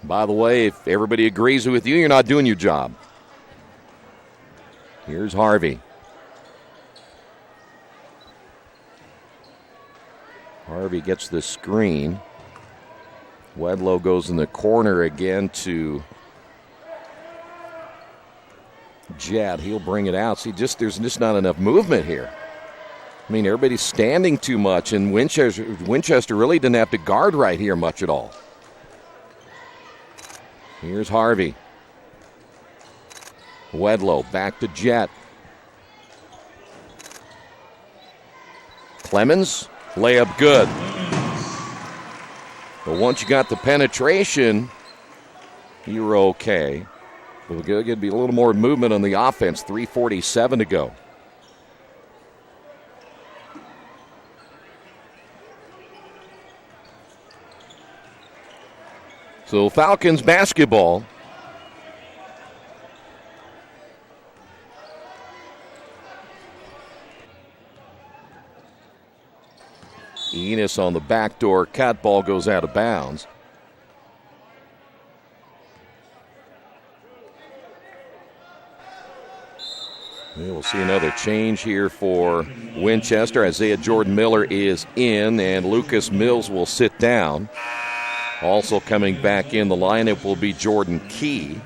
By the way, if everybody agrees with you, you're not doing your job. Here's Harvey. Harvey gets the screen. Wedlow goes in the corner again to Jett. He'll bring it out. See, there's just not enough movement here. I mean, everybody's standing too much, and Winchester really didn't have to guard right here much at all. Here's Harvey. Wedlow back to Jett. Clemens, layup good. But once you got the penetration, you're okay. There's going to be a little more movement on the offense. 3:47 to go. So Falcons basketball. Enos on the backdoor cut. Ball goes out of bounds. We'll see another change here for Winchester. Isaiah Jordan Miller is in, and Lucas Mills will sit down. Also coming back in the lineup will be Jordan Key.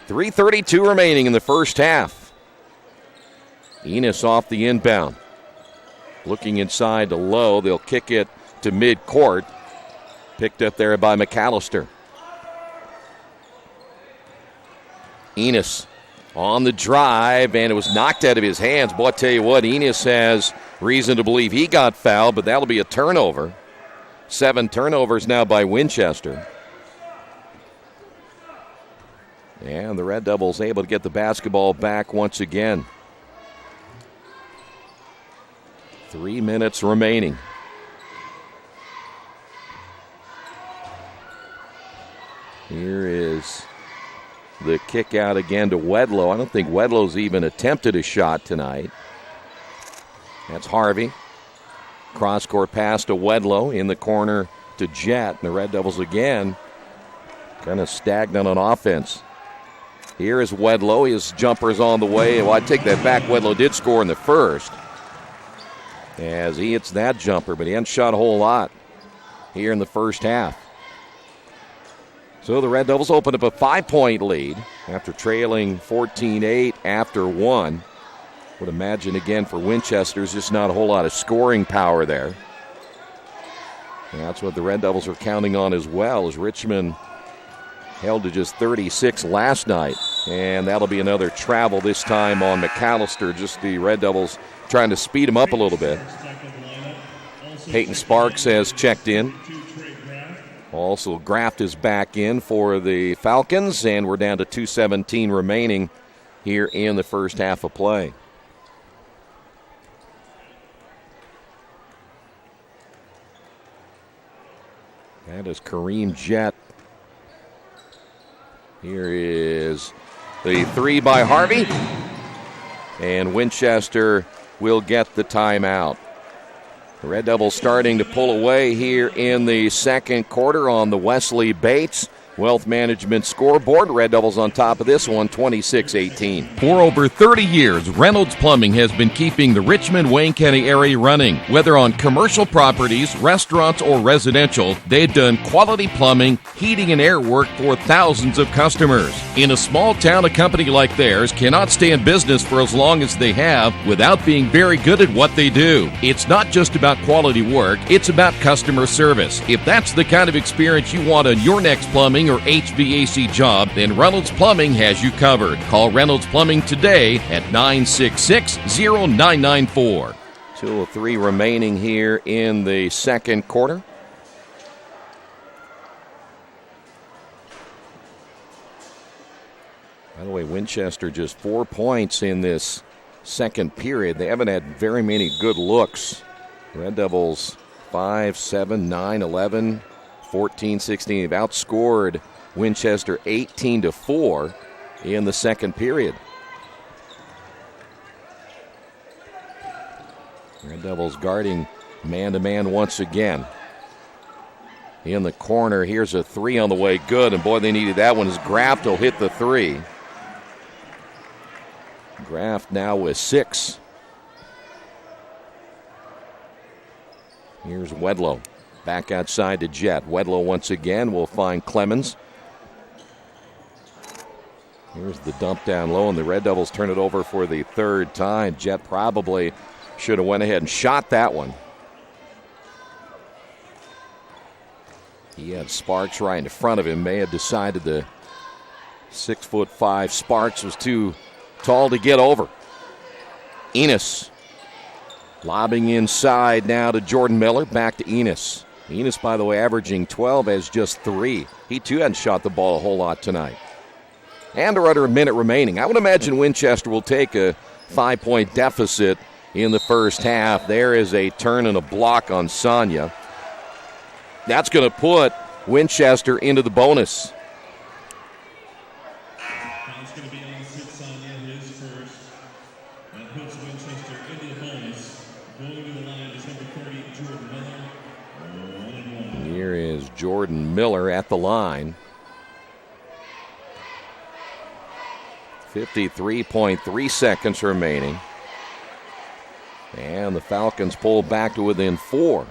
3:32 remaining in the first half. Enos off the inbound. Looking inside to Lowe. They'll kick it to midcourt. Picked up there by McAllister. Enos on the drive, and it was knocked out of his hands. Boy, I tell you what, Enos has reason to believe he got fouled, but that'll be a turnover. 7 turnovers now by Winchester. And the Red Devils able to get the basketball back once again. 3 minutes remaining. Here is the kick out again to Wedlow. I don't think Wedlow's even attempted a shot tonight. That's Harvey. Cross-court pass to Wedlow in the corner to Jett. And the Red Devils again kind of stagnant on offense. Here is Wedlow. His jumper's on the way. Well, I take that back. Wedlow did score in the first as he hits that jumper, but he hasn't shot a whole lot here in the first half. So the Red Devils open up a 5-point lead after trailing 14-8 after one. Would imagine again for Winchester, there's just not a whole lot of scoring power there. And that's what the Red Devils are counting on as well, as Richmond held to just 36 last night. And that'll be another travel this time on McAllister. Just the Red Devils trying to speed him up a little bit. Peyton Sparks has checked in. Also, Graft is back in for the Falcons, and we're down to 2:17 remaining here in the first half of play. That is Kareem Jett. Here is the three by Harvey, and Winchester will get the timeout. The Red Devils starting to pull away here in the second quarter on the Wesley Bates Wealth Management scoreboard. Red Devils on top of this one, 26-18. For over 30 years, Reynolds Plumbing has been keeping the Richmond, Wayne County area running. Whether on commercial properties, restaurants, or residential, they've done quality plumbing, heating, and air work for thousands of customers. In a small town, a company like theirs cannot stay in business for as long as they have without being very good at what they do. It's not just about quality work, it's about customer service. If that's the kind of experience you want on your next plumbing or HVAC job, then Reynolds Plumbing has you covered. Call Reynolds Plumbing today at 966-0994. 2:03 remaining here in the second quarter. By the way, Winchester just 4 points in this second period. They haven't had very many good looks. Red Devils 5, 7, 9, 11, 14, 16. They've outscored Winchester 18-4 in the second period. Red Devils guarding man-to-man once again. In the corner, here's a three on the way. Good, and boy, they needed that one as Graft will hit the three. Graft now with 6. Here's Wedlow. Back outside to Jet. Wedlow once again will find Clemens. Here's the dump down low, and the Red Devils turn it over for the third time. Jet probably should have went ahead and shot that one. He had Sparks right in front of him. May have decided the 6'5" Sparks was too tall to get over. Enos lobbing inside now to Jordan Miller. Back to Enos. Enos, by the way, averaging 12 as just 3. He too hadn't shot the ball a whole lot tonight. And under a minute remaining. I would imagine Winchester will take a 5-point deficit in the first half. There is a turn and a block on Sonia. That's going to put Winchester into the bonus. Foul's going to be on Sonia, his first. That puts Winchester into the bonus. Going to the line is number 30, Jordan Miller. Here is Jordan Miller at the line. 53.3 seconds remaining. And the Falcons pull back to within 4.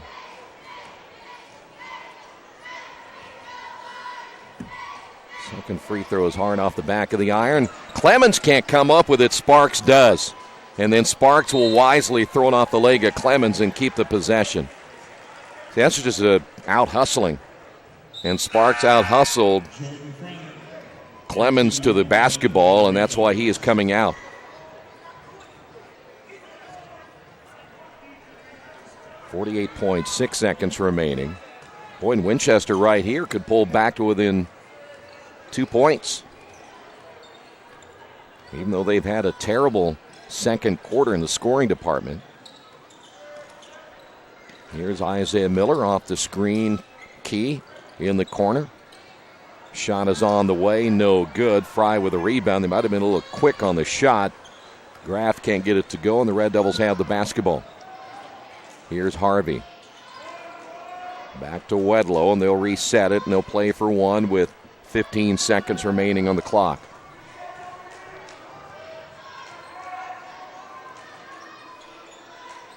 Second free throw is hard off the back of the iron. Clemens can't come up with it. Sparks does. And then Sparks will wisely throw it off the leg of Clemens and keep the possession. See, that's just out hustling. And Sparks out hustled Clemens to the basketball, and that's why he is coming out. .6 seconds remaining. Boy, and Winchester right here could pull back to within 2 points. Even though they've had a terrible second quarter in the scoring department. Here's Isaiah Miller off the screen. Key in the corner. Shot is on the way, no good. Fry with a rebound. They might have been a little quick on the shot. Graff can't get it to go, and the Red Devils have the basketball. Here's Harvey. Back to Wedlow, and they'll reset it, and they'll play for one with 15 seconds remaining on the clock.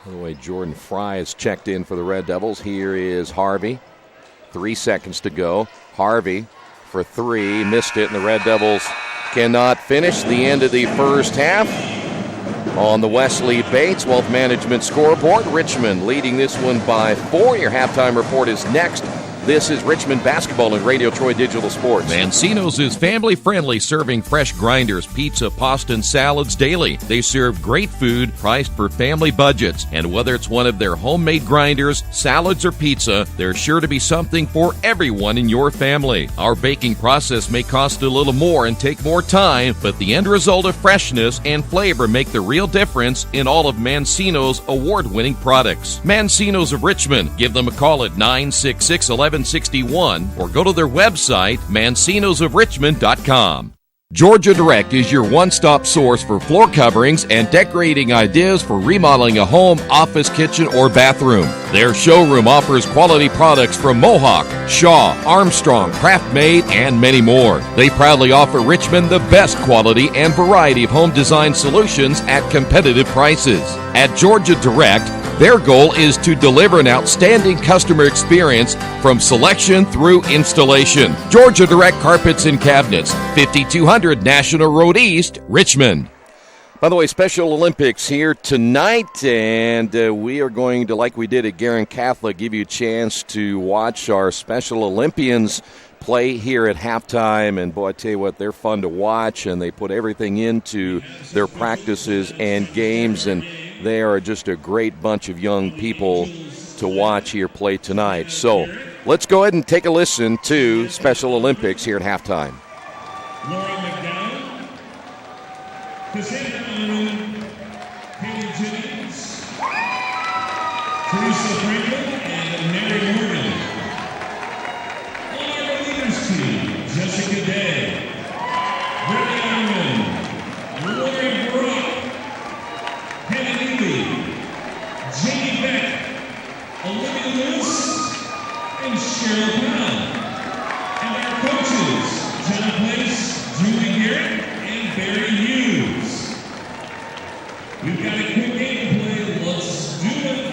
By the way, Jordan Fry is checked in for the Red Devils. Here is Harvey. 3 seconds to go. Harvey for 3, missed it, and the Red Devils cannot finish the end of the first half. On the Wesley Bates Wealth Management scoreboard, Richmond leading this one by 4. Your halftime report is next. This is Richmond basketball and Radio Troy Digital Sports. Mancino's is family-friendly, serving fresh grinders, pizza, pasta, and salads daily. They serve great food priced for family budgets. And whether it's one of their homemade grinders, salads, or pizza, there's sure to be something for everyone in your family. Our baking process may cost a little more and take more time, but the end result of freshness and flavor make the real difference in all of Mancino's award-winning products. Mancino's of Richmond. Give them a call at 966-1161 or go to their website, mancinosofrichmond.com. Georgia Direct is your one-stop source for floor coverings and decorating ideas for remodeling a home, office, kitchen, or bathroom. Their showroom offers quality products from Mohawk, Shaw, Armstrong, Craft-Made, and many more. They proudly offer Richmond the best quality and variety of home design solutions at competitive prices. At Georgia Direct, their goal is to deliver an outstanding customer experience from selection through installation. Georgia Direct Carpets and Cabinets, 5200 National Road East, Richmond. By the way, Special Olympics here tonight, and we are going to, like we did at Guerin Catholic, give you a chance to watch our Special Olympians play here at halftime. And boy, I tell you what, they're fun to watch, and they put everything into their practices and games, and they are just a great bunch of young people to watch here play tonight. So let's go ahead and take a listen to Special Olympics here at halftime. Cassandra Unruh, Haley Jennings, Teresa Franklin, and Mary Morgan. On our leaders team, Jessica Day, Brittany Unruh, Lauren Brock, Hannah Lee, Jamie Beck, Olivia Lewis, and Cheryl Powell. And our coaches, John Place, Julie Garrett, and Barry Hughes. We've got a quick game to play. Let's do it.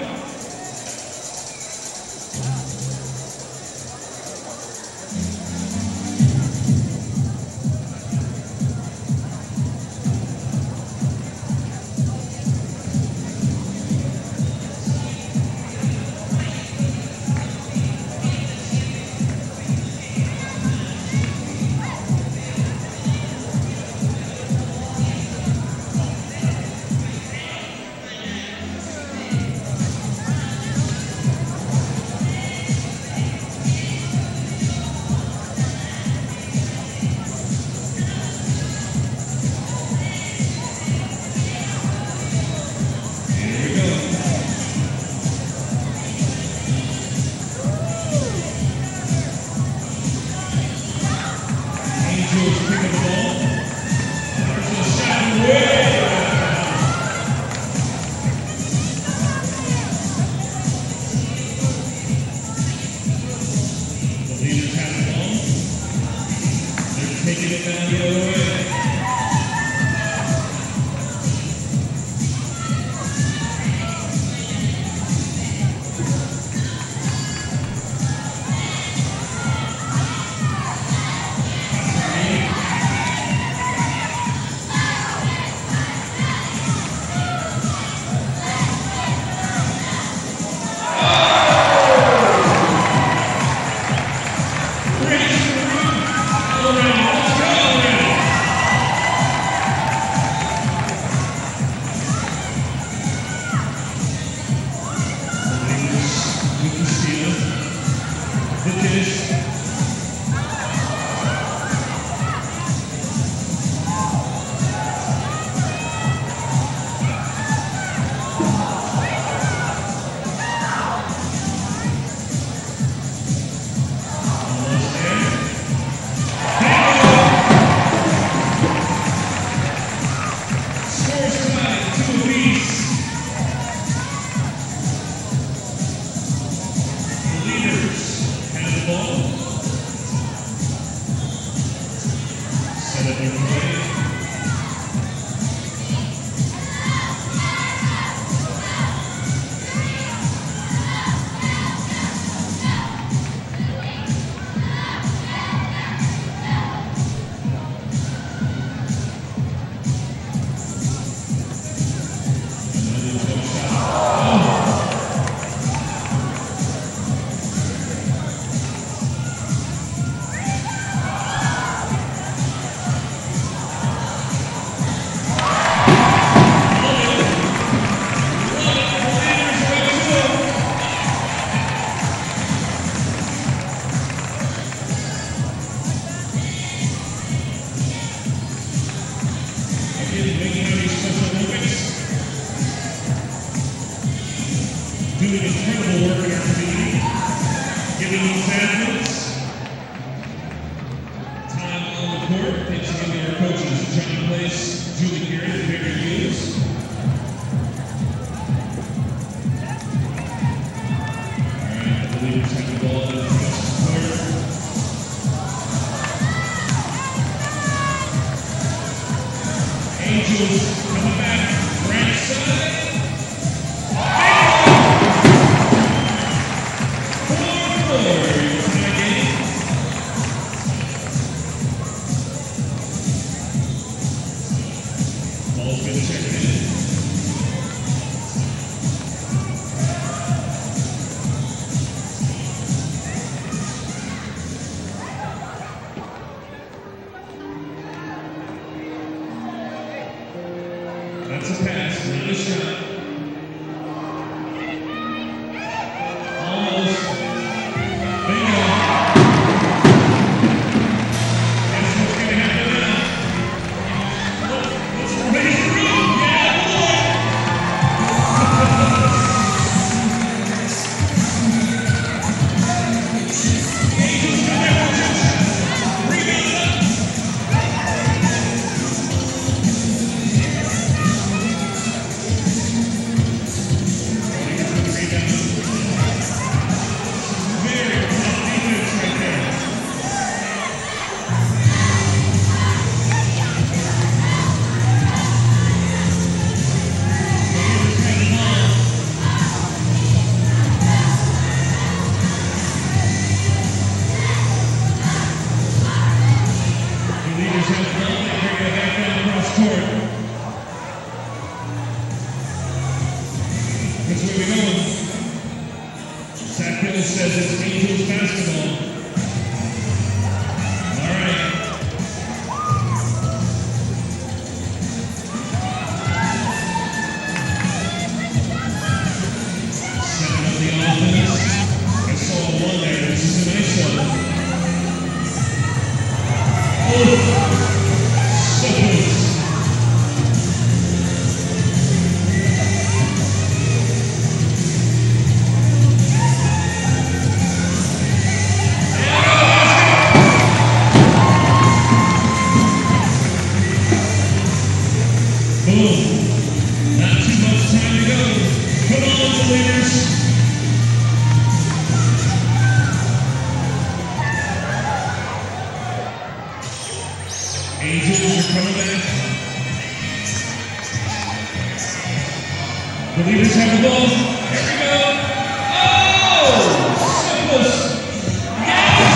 Doing incredible work in our community, giving these athletes time on the court. Thanks again to our coaches, John Place, Julie Garrett, and Barry Hughes. All right, the leaders have the ball in the first quarter. Angels coming back, right side. That's a pass, not a shot. Almost. Bingo. Guess what's going to happen now? Let's raise says it's Angels basketball. All right. Setting up the offense. I saw one there. This is a nice one. Oh, so close. Boom. Not too much time to go. Come on, the leaders. Angels are coming back. The leaders have the ball. Here we go. Oh! So close. Yes!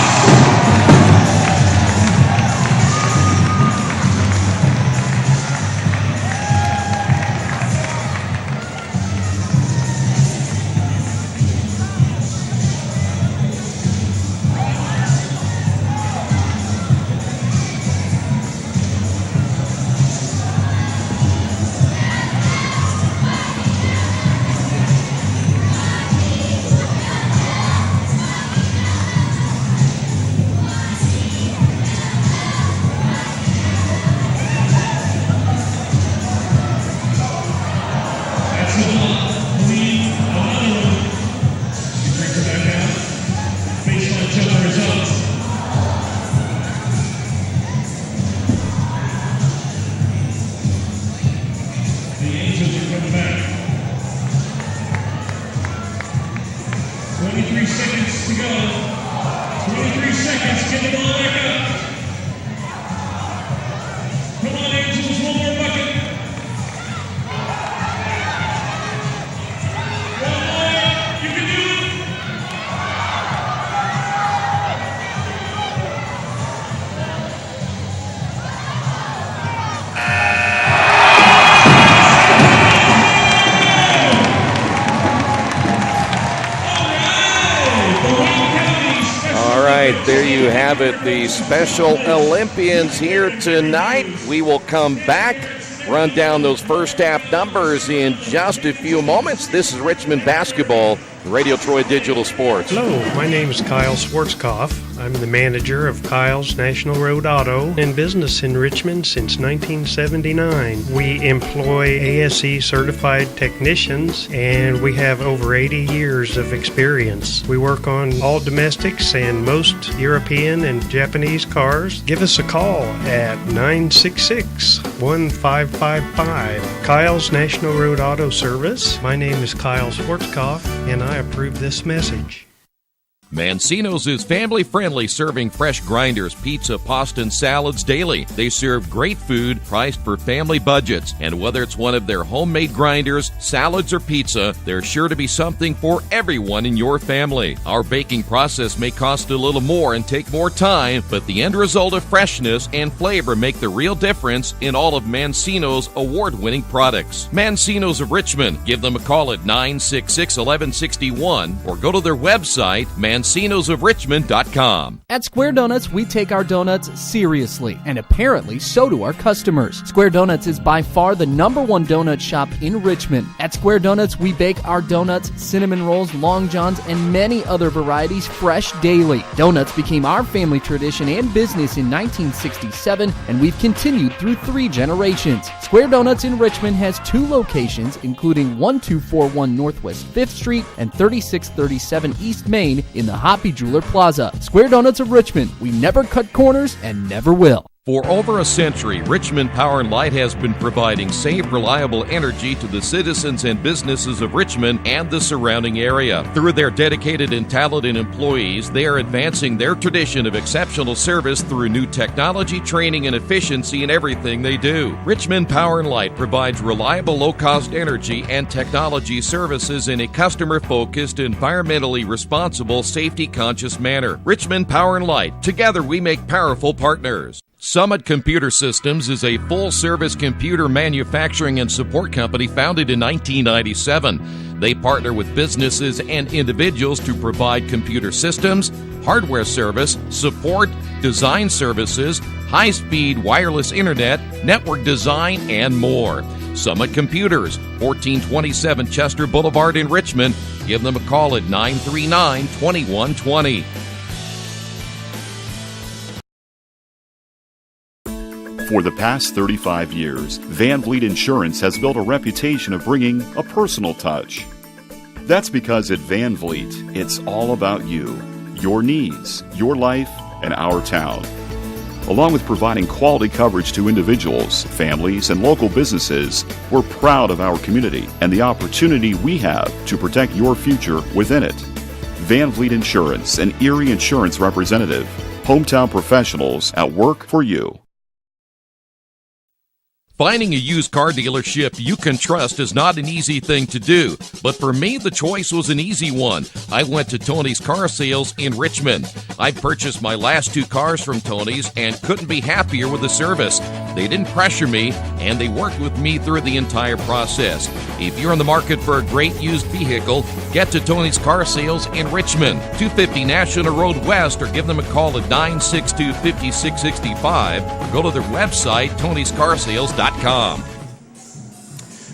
There you have it, the Special Olympians here tonight. We will come back, run down those first half numbers in just a few moments. This is Richmond basketball, Radio Troy Digital Sports. Hello, my name is Kyle Schwarzkopf. I'm the manager of Kyle's National Road Auto in business in Richmond since 1979. We employ ASE certified technicians and we have over 80 years of experience. We work on all domestics and most European and Japanese cars. Give us a call at 966-1555. Kyle's National Road Auto Service. My name is Kyle Schwarzkopf and I approve this message. Mancino's is family-friendly, serving fresh grinders, pizza, pasta, and salads daily. They serve great food priced for family budgets. And whether it's one of their homemade grinders, salads, or pizza, there's sure to be something for everyone in your family. Our baking process may cost a little more and take more time, but the end result of freshness and flavor make the real difference in all of Mancino's award-winning products. Mancino's of Richmond. Give them a call at 966-1161 or go to their website, Mancino'sofRichmond.com. At Square Donuts, we take our donuts seriously, and apparently so do our customers. Square Donuts is by far the #1 donut shop in Richmond. At Square Donuts, we bake our donuts, cinnamon rolls, long johns, and many other varieties fresh daily. Donuts became our family tradition and business in 1967, and we've continued through 3 generations. Square Donuts in Richmond has 2 locations, including 1241 Northwest 5th Street and 3637 East Main in the Hoppy Jeweler Plaza. Square Donuts of Richmond. We never cut corners and never will. For over a century, Richmond Power & Light has been providing safe, reliable energy to the citizens and businesses of Richmond and the surrounding area. Through their dedicated and talented employees, they are advancing their tradition of exceptional service through new technology, training, and efficiency in everything they do. Richmond Power & Light provides reliable, low-cost energy and technology services in a customer-focused, environmentally responsible, safety-conscious manner. Richmond Power & Light. Together we make powerful partners. Summit Computer Systems is a full-service computer manufacturing and support company founded in 1997. They partner with businesses and individuals to provide computer systems, hardware service, support, design services, high-speed wireless internet, network design, and more. Summit Computers, 1427 Chester Boulevard in Richmond. Give them a call at 939-2120. For the past 35 years, Van Vliet Insurance has built a reputation of bringing a personal touch. That's because at Van Vliet, it's all about you, your needs, your life, and our town. Along with providing quality coverage to individuals, families, and local businesses, we're proud of our community and the opportunity we have to protect your future within it. Van Vliet Insurance, an Erie Insurance representative. Hometown professionals at work for you. Finding a used car dealership you can trust is not an easy thing to do, but for me, the choice was an easy one. I went to Tony's Car Sales in Richmond. I purchased my last 2 cars from Tony's and couldn't be happier with the service. They didn't pressure me, and they worked with me through the entire process. If you're in the market for a great used vehicle, get to Tony's Car Sales in Richmond, 250 National Road West, or give them a call at 962-5665, or go to their website, tonyscarsales.com.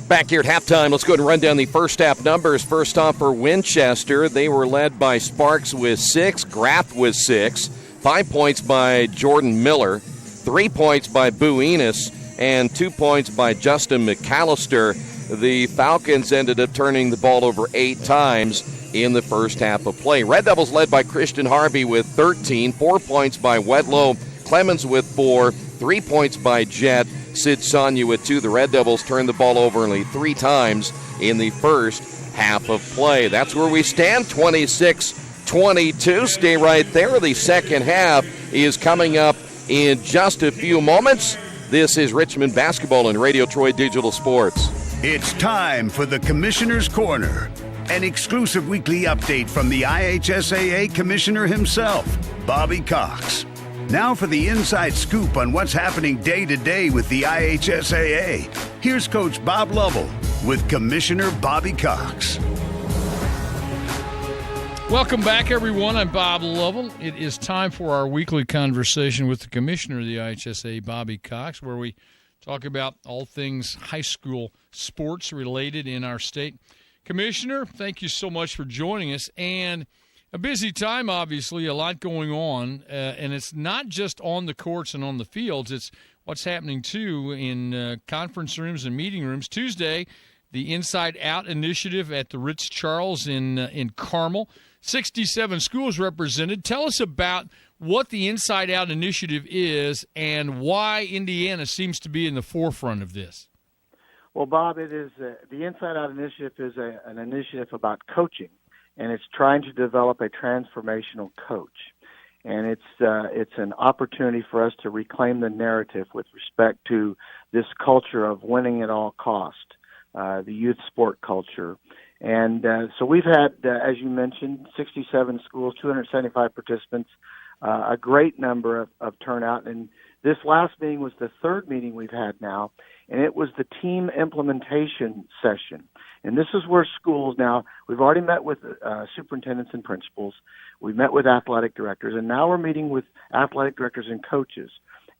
Back here at halftime, let's go ahead and run down the first half numbers. First off for Winchester, they were led by Sparks with 6, Graff with 6, 5 points by Jordan Miller, 3 points by Boo Enos, and 2 points by Justin McAllister. The Falcons ended up turning the ball over 8 times in the first half of play. Red Devils led by Christian Harvey with 13, 4 points by Wedlow, Clemens with 4, 3 points by Jett, Sid Sonia with 2. The Red Devils turned the ball over only 3 times in the first half of play. That's where we stand, 26-22. Stay right there. The second half is coming up in just a few moments. This is Richmond Basketball and Radio Troy Digital Sports. It's time for the Commissioner's Corner, an exclusive weekly update from the IHSAA Commissioner himself, Bobby Cox. Now for the inside scoop on what's happening day to day with the IHSAA. Here's Coach Bob Lovell with Commissioner Bobby Cox. Welcome back, everyone. I'm Bob Lovell. It is time for our weekly conversation with the Commissioner of the IHSAA, Bobby Cox, where we talk about all things high school sports related in our state. Commissioner, thank you so much for joining us. And a busy time, obviously, a lot going on, and it's not just on the courts and on the fields. It's what's happening, too, in conference rooms and meeting rooms. Tuesday, the Inside Out initiative at the Ritz-Charles in Carmel. 67 schools represented. Tell us about what the Inside Out initiative is and why Indiana seems to be in the forefront of this. Well, Bob, it is the Inside Out initiative is an initiative about coaching. And it's trying to develop a transformational coach. And it's an opportunity for us to reclaim the narrative with respect to this culture of winning at all cost, the youth sport culture. And so we've had, as you mentioned, 67 schools, 275 participants, a great number of turnout. And this last meeting was the 3rd meeting we've had now, and it was the team implementation session. And this is where schools now, we've already met with superintendents and principals, we've met with athletic directors, and now we're meeting with athletic directors and coaches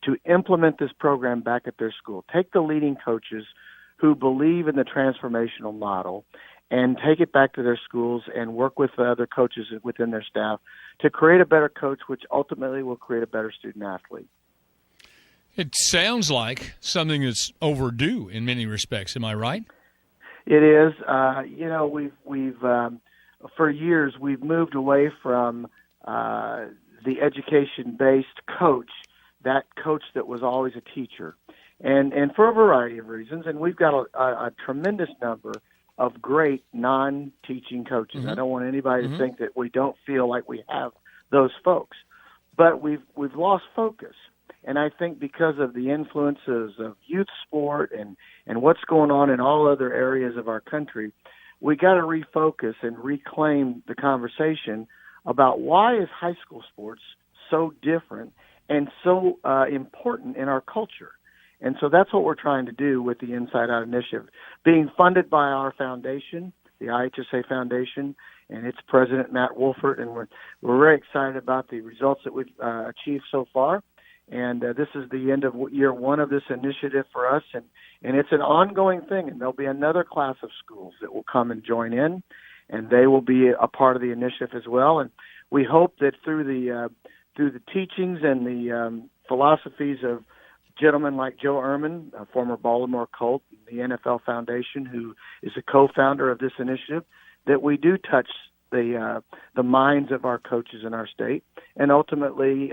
to implement this program back at their school. Take the leading coaches who believe in the transformational model and take it back to their schools and work with other coaches within their staff to create a better coach, which ultimately will create a better student athlete. It sounds like something that's overdue in many respects. Am I right? It is. We've for years we've moved away from the education-based coach, that coach that was always a teacher, and for a variety of reasons. And we've got a tremendous number of great non-teaching coaches. Mm-hmm. I don't want anybody to think that we don't feel like we have those folks, but we've lost focus. And I think because of the influences of youth sport and what's going on in all other areas of our country, we got to refocus and reclaim the conversation about why is high school sports so different and so important in our culture. And so that's what we're trying to do with the Inside Out initiative, being funded by our foundation, the IHSA Foundation, and its president, Matt Wolfert. And we're very excited about the results that we've achieved so far. And this is the end of year one of this initiative for us. And it's an ongoing thing. And there'll be another class of schools that will come and join in, and they will be a part of the initiative as well. And we hope that through the teachings and the philosophies of gentlemen like Joe Ehrman, a former Baltimore Colt, the NFL Foundation, who is a co-founder of this initiative, that we do touch the minds of our coaches in our state and ultimately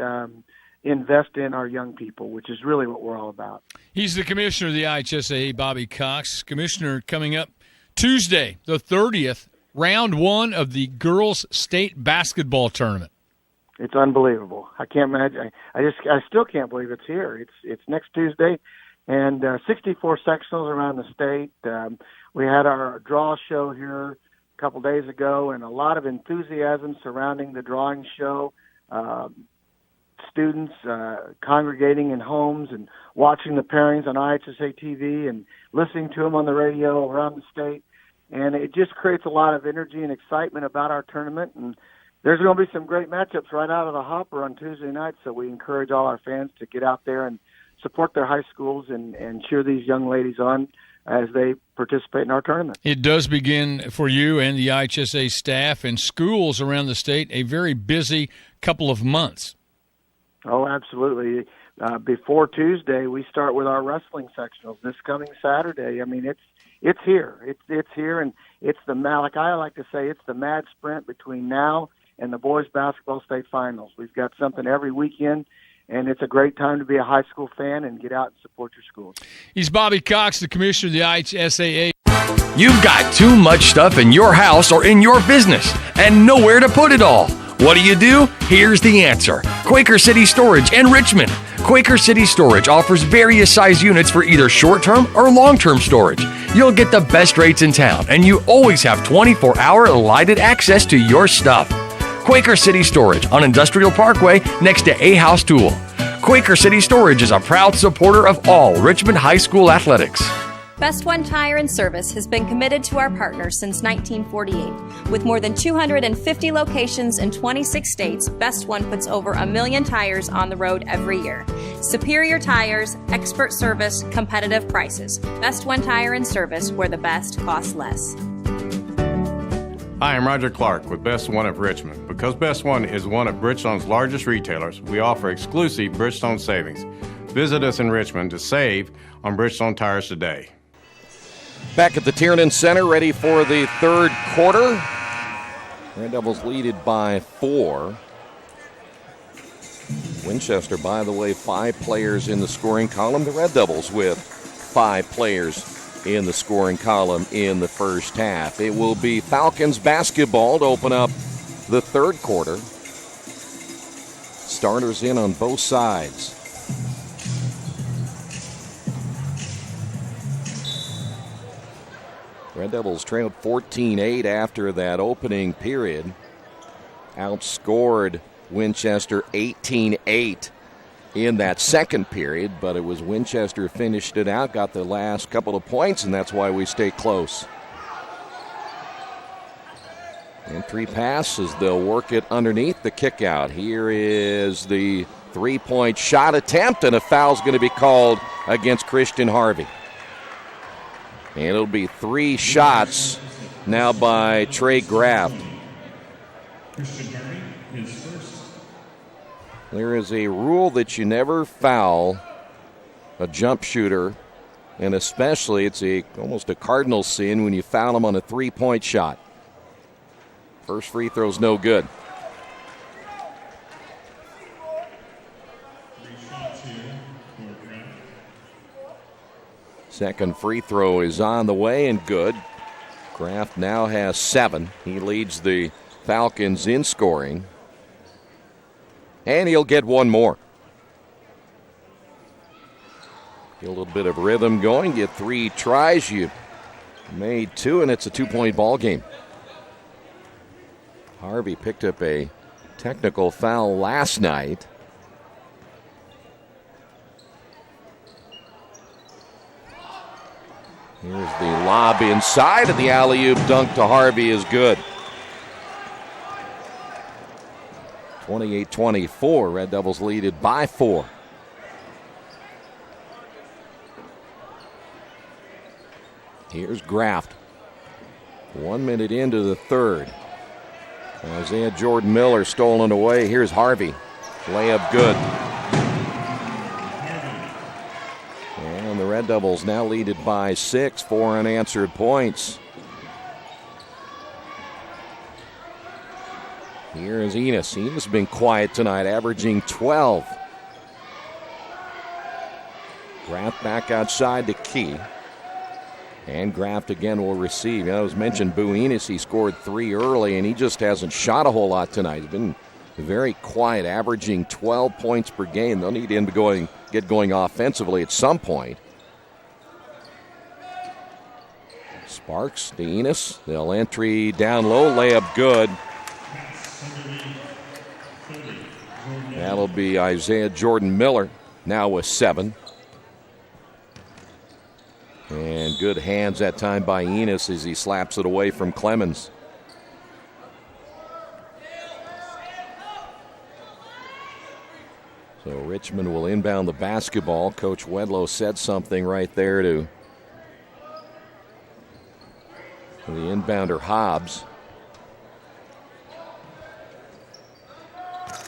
invest in our young people, which is really what we're all about. He's the commissioner of the IHSAA, Bobby Cox. Commissioner, coming up Tuesday, the 30th, round one of the girls' state basketball tournament. It's unbelievable. I can't imagine. I still can't believe it's here. It's next Tuesday, and 64 sectionals around the state. We had our draw show here a couple days ago, and a lot of enthusiasm surrounding the drawing show. Students congregating in homes and watching the pairings on IHSA TV and listening to them on the radio around the state, and it just creates a lot of energy and excitement about our tournament. And there's going to be some great matchups right out of the hopper on Tuesday night, so we encourage all our fans to get out there and support their high schools and cheer these young ladies on as they participate in our tournament. It does begin for you and the IHSA staff and schools around the state a very busy couple of months. Oh, absolutely. Before Tuesday, we start with our wrestling sectionals this coming Saturday. I mean, it's here. It's here, and it's like I like to say, it's the mad sprint between now and the boys basketball state finals. We've got something every weekend, and it's a great time to be a high school fan and get out and support your schools. He's Bobby Cox, the commissioner of the IHSAA. You've got too much stuff in your house or in your business and nowhere to put it all. What do? Here's the answer. Quaker City Storage in Richmond. Quaker City Storage offers various size units for either short-term or long-term storage. You'll get the best rates in town, and you always have 24-hour lighted access to your stuff. Quaker City Storage on Industrial Parkway next to A House Tool. Quaker City Storage is a proud supporter of all Richmond High School athletics. Best One Tire and Service has been committed to our partners since 1948. With more than 250 locations in 26 states, Best One puts over 1 million tires on the road every year. Superior tires, expert service, competitive prices. Best One Tire and Service, where the best costs less. Hi, I'm Roger Clark with Best One of Richmond. Because Best One is one of Bridgestone's largest retailers, we offer exclusive Bridgestone savings. Visit us in Richmond to save on Bridgestone tires today. Back at the Tiernan Center, ready for the third quarter. Red Devils leaded by 4. Winchester, by the way, 5 players in the scoring column. The Red Devils with 5 players in the scoring column in the first half. It will be Falcons basketball to open up the third quarter. Starters in on both sides. Red Devils trailed 14-8 after that opening period. Outscored Winchester 18-8 in that second period, but it was Winchester finished it out, got the last couple of points, and that's why we stay close. And 3 passes, they'll work it underneath the kick out. Here is the 3-point shot attempt, and a foul's going to be called against Christian Harvey. And it'll be 3 shots now by Trey Graff. There is a rule that you never foul a jump shooter, and especially it's almost a cardinal sin when you foul him on a 3-point shot. First free throw's no good. Second free throw is on the way and good. Kraft now has 7. He leads the Falcons in scoring. And he'll get one more. Get a little bit of rhythm going. Get 3 tries. You made 2, and it's a 2-point ball game. Harvey picked up a technical foul last night. Here's the lob inside, and the alley-oop dunk to Harvey is good. 28-24, Red Devils lead it by 4. Here's Graft. 1 minute into the third. Isaiah Jordan Miller stolen away. Here's Harvey. Layup good. And the Red Devils now lead it by 6, 4 unanswered points. Here is Enos. Enos has been quiet tonight, averaging 12. Graft back outside to Key. And Graft again will receive. I was mentioned Boo Enos. He scored 3 early, and he just hasn't shot a whole lot tonight. He's been very quiet, averaging 12 points per game. They'll need him to get going offensively at some point. Sparks to Enos. They'll entry down low, layup good. That'll be Isaiah Jordan Miller, now with 7. And good hands that time by Enos as he slaps it away from Clemens. So Richmond will inbound the basketball. Coach Wedlow said something right there to the inbounder Hobbs.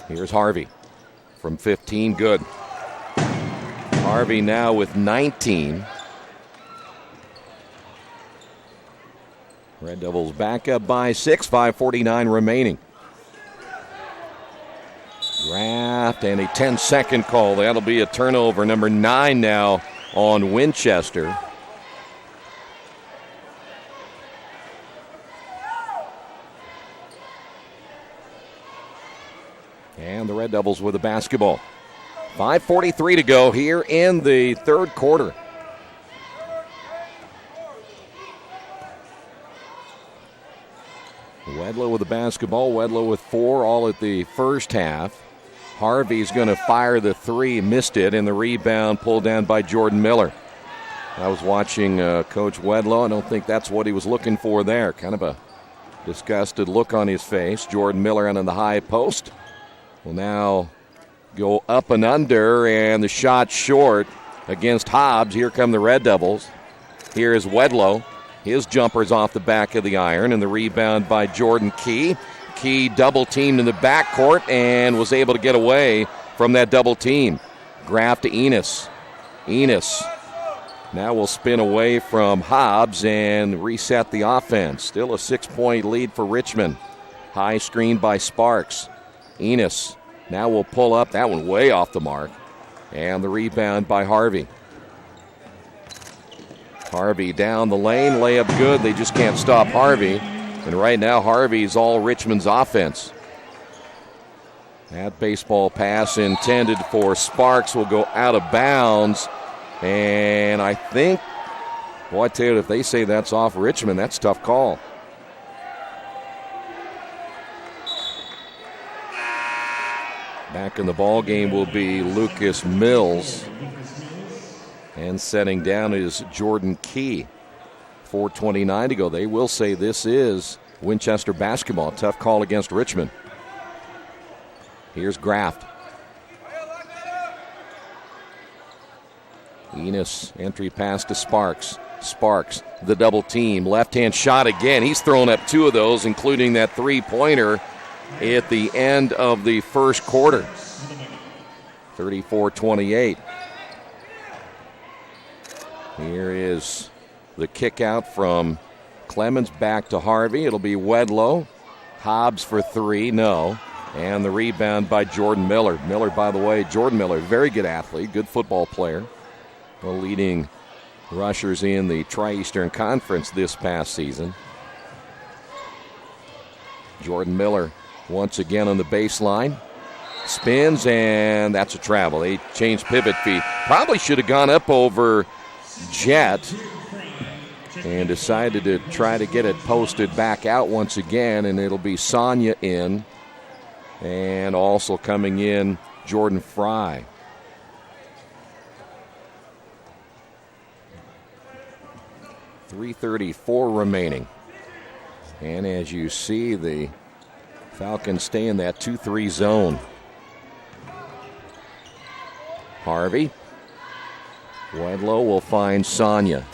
Here's Harvey from 15, good. Harvey now with 19. Red Devils back up by 6, 5:49 remaining. Graft and a 10-second call. That'll be a turnover, number 9 now on Winchester. And the Red Devils with the basketball. 5:43 to go here in the third quarter. Wedlow with the basketball. Wedlow with 4 all at the first half. Harvey's going to fire the 3, missed it, and the rebound pulled down by Jordan Miller. I was watching Coach Wedlow. I don't think that's what he was looking for there. Kind of a disgusted look on his face. Jordan Miller on the high post will now go up and under, and the shot short against Hobbs. Here come the Red Devils. Here is Wedlow. His jumper's off the back of the iron, and the rebound by Jordan Key. Key double-teamed in the backcourt and was able to get away from that double team. Graft to Enos. Enos now will spin away from Hobbs and reset the offense. Still a 6-point lead for Richmond. High screen by Sparks. Enos now will pull up. That one way off the mark. And the rebound by Harvey. Harvey down the lane, layup good. They just can't stop Harvey. And right now, Harvey's all Richmond's offense. That baseball pass intended for Sparks will go out of bounds. And I think, boy, I tell you, if they say that's off Richmond, that's a tough call. Back in the ball game will be Lucas Mills. And setting down is Jordan Key. 4:29 to go. They will say this is Winchester basketball. Tough call against Richmond. Here's Graft. Enos, entry pass to Sparks. Sparks, the double team. Left-hand shot again. He's thrown up 2 of those, including that three-pointer at the end of the first quarter. 34-28. Here is the kick out from Clemens back to Harvey. It'll be Wedlow. Hobbs for 3, no. And the rebound by Jordan Miller. Miller, by the way, Jordan Miller, very good athlete, good football player. The leading rushers in the Tri-Eastern Conference this past season. Jordan Miller once again on the baseline. Spins, and that's a travel. They changed pivot feet. Probably should have gone up over Jet and decided to try to get it posted back out once again, and it'll be Sonia in, and also coming in Jordan Fry. 3:34 remaining. And as you see, the Falcons stay in that 2-3 zone. Harvey. Wedlow will find Sonia.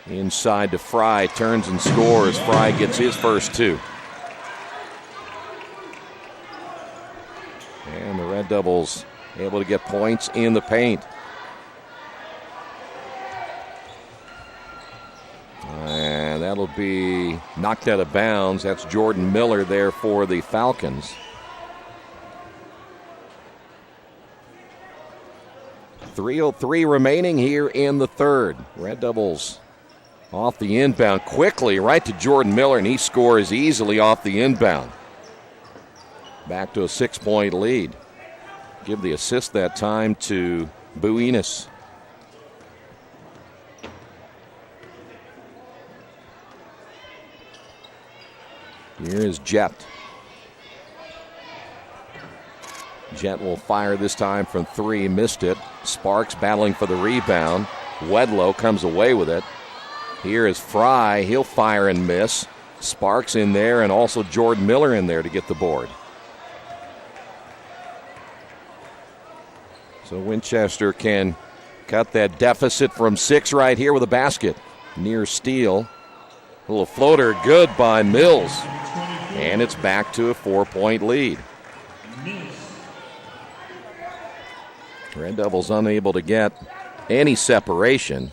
Inside to Fry, turns and scores. Fry gets his first two. And the Red Devils able to get points in the paint. And that'll be knocked out of bounds. That's Jordan Miller there for the Falcons. 3:03 remaining here in the third. Red Devils off the inbound quickly right to Jordan Miller, and he scores easily off the inbound. Back to a 6-point lead. Give the assist that time to Buenas. Here is Jet. Jet will fire this time from three, missed it. Sparks battling for the rebound. Wedlow comes away with it. Here is Fry, he'll fire and miss. Sparks in there and also Jordan Miller in there to get the board. So Winchester can cut that deficit from 6 right here with a basket. Near steal. A little floater, good by Mills. And it's back to a 4-point lead. Red Devils unable to get any separation.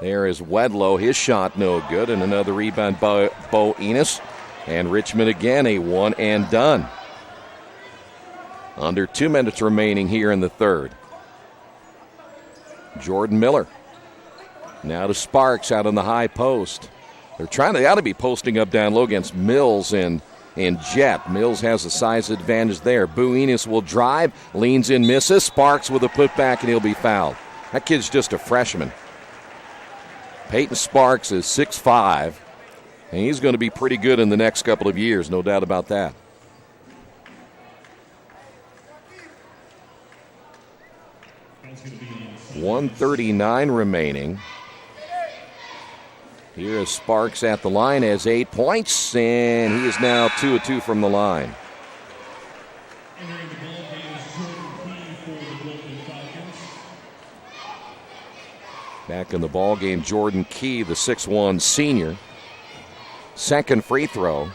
There is Wedlow, his shot no good, and another rebound by Bo Enos. And Richmond again, a one and done. Under 2 minutes remaining here in the third. Jordan Miller. Now to Sparks out on the high post. They ought to be posting up down low against Mills and Jet. Mills has the size advantage there. Buenas will drive, leans in, misses. Sparks with a putback, and he'll be fouled. That kid's just a freshman. Peyton Sparks is 6'5", and he's going to be pretty good in the next couple of years, no doubt about that. $1:39 remaining. Here is Sparks at the line, has 8 points, and he is now 2 of 2 from the line. Back in the ball game, Jordan Key, the 6'1" senior. Second free throw.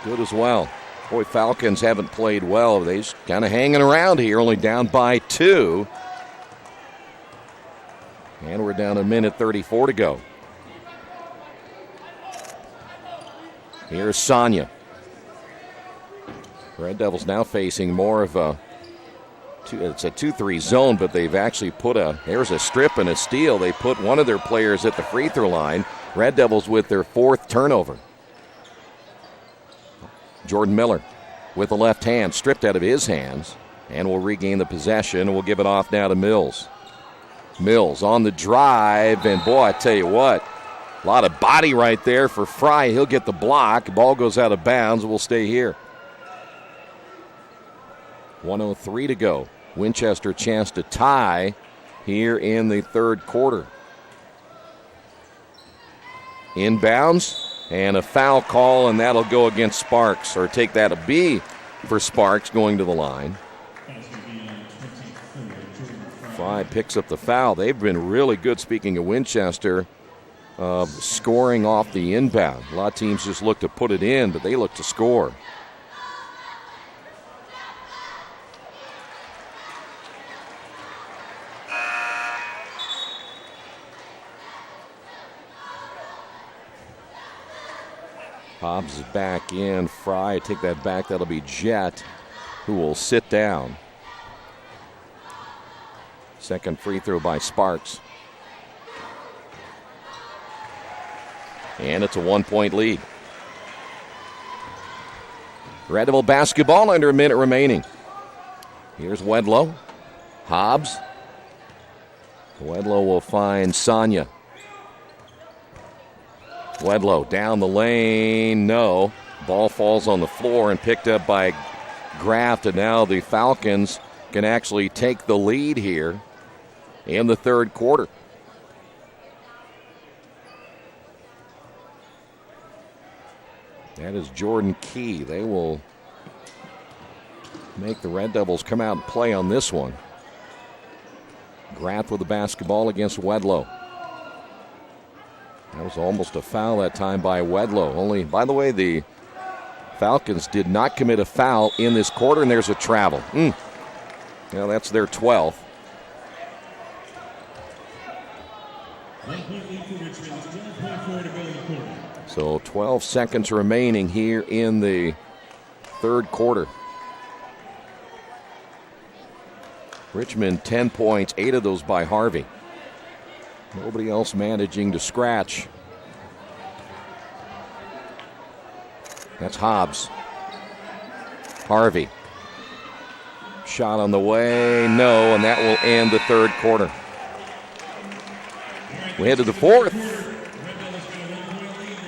Good as well. Boy, Falcons haven't played well. They're just kind of hanging around here, only down by 2. And we're down 1:34 to go. Here's Sonia. Red Devils now facing more of it's a 2-3 zone, but they've actually there's a strip and a steal. They put one of their players at the free throw line. Red Devils with their 4th turnover. Jordan Miller with the left hand, stripped out of his hands, and will regain the possession, and we'll give it off now to Mills. Mills on the drive, and boy, I tell you what, a lot of body right there for Fry. He'll get the block. The ball goes out of bounds. We'll stay here. 1:03 to go. Winchester chance to tie here in the third quarter. Inbounds, and a foul call, and that'll go against Sparks, or take that a B for Sparks going to the line. Fry picks up the foul. They've been really good, speaking of Winchester, scoring off the inbound. A lot of teams just look to put it in, but they look to score. Hobbs is back in. Fry, take that back. That'll be Jet, who will sit down. Second free throw by Sparks. And it's a 1-point lead. Red Devil basketball, under a minute remaining. Here's Wedlow. Hobbs. Wedlow will find Sonia. Wedlow down the lane, no. Ball falls on the floor and picked up by Graft, and now the Falcons can actually take the lead here in the third quarter. That is Jordan Key. They will make the Red Devils come out and play on this one. Graff with the basketball against Wedlow. That was almost a foul that time by Wedlow. Only, by the way, the Falcons did not commit a foul in this quarter, and there's a travel. Now that's their 12th. So 12 seconds remaining here in the third quarter. Richmond 10 points, 8 of those by Harvey. Nobody else managing to scratch. That's Hobbs. Harvey. Shot on the way, no, and that will end the third quarter. We head to the fourth.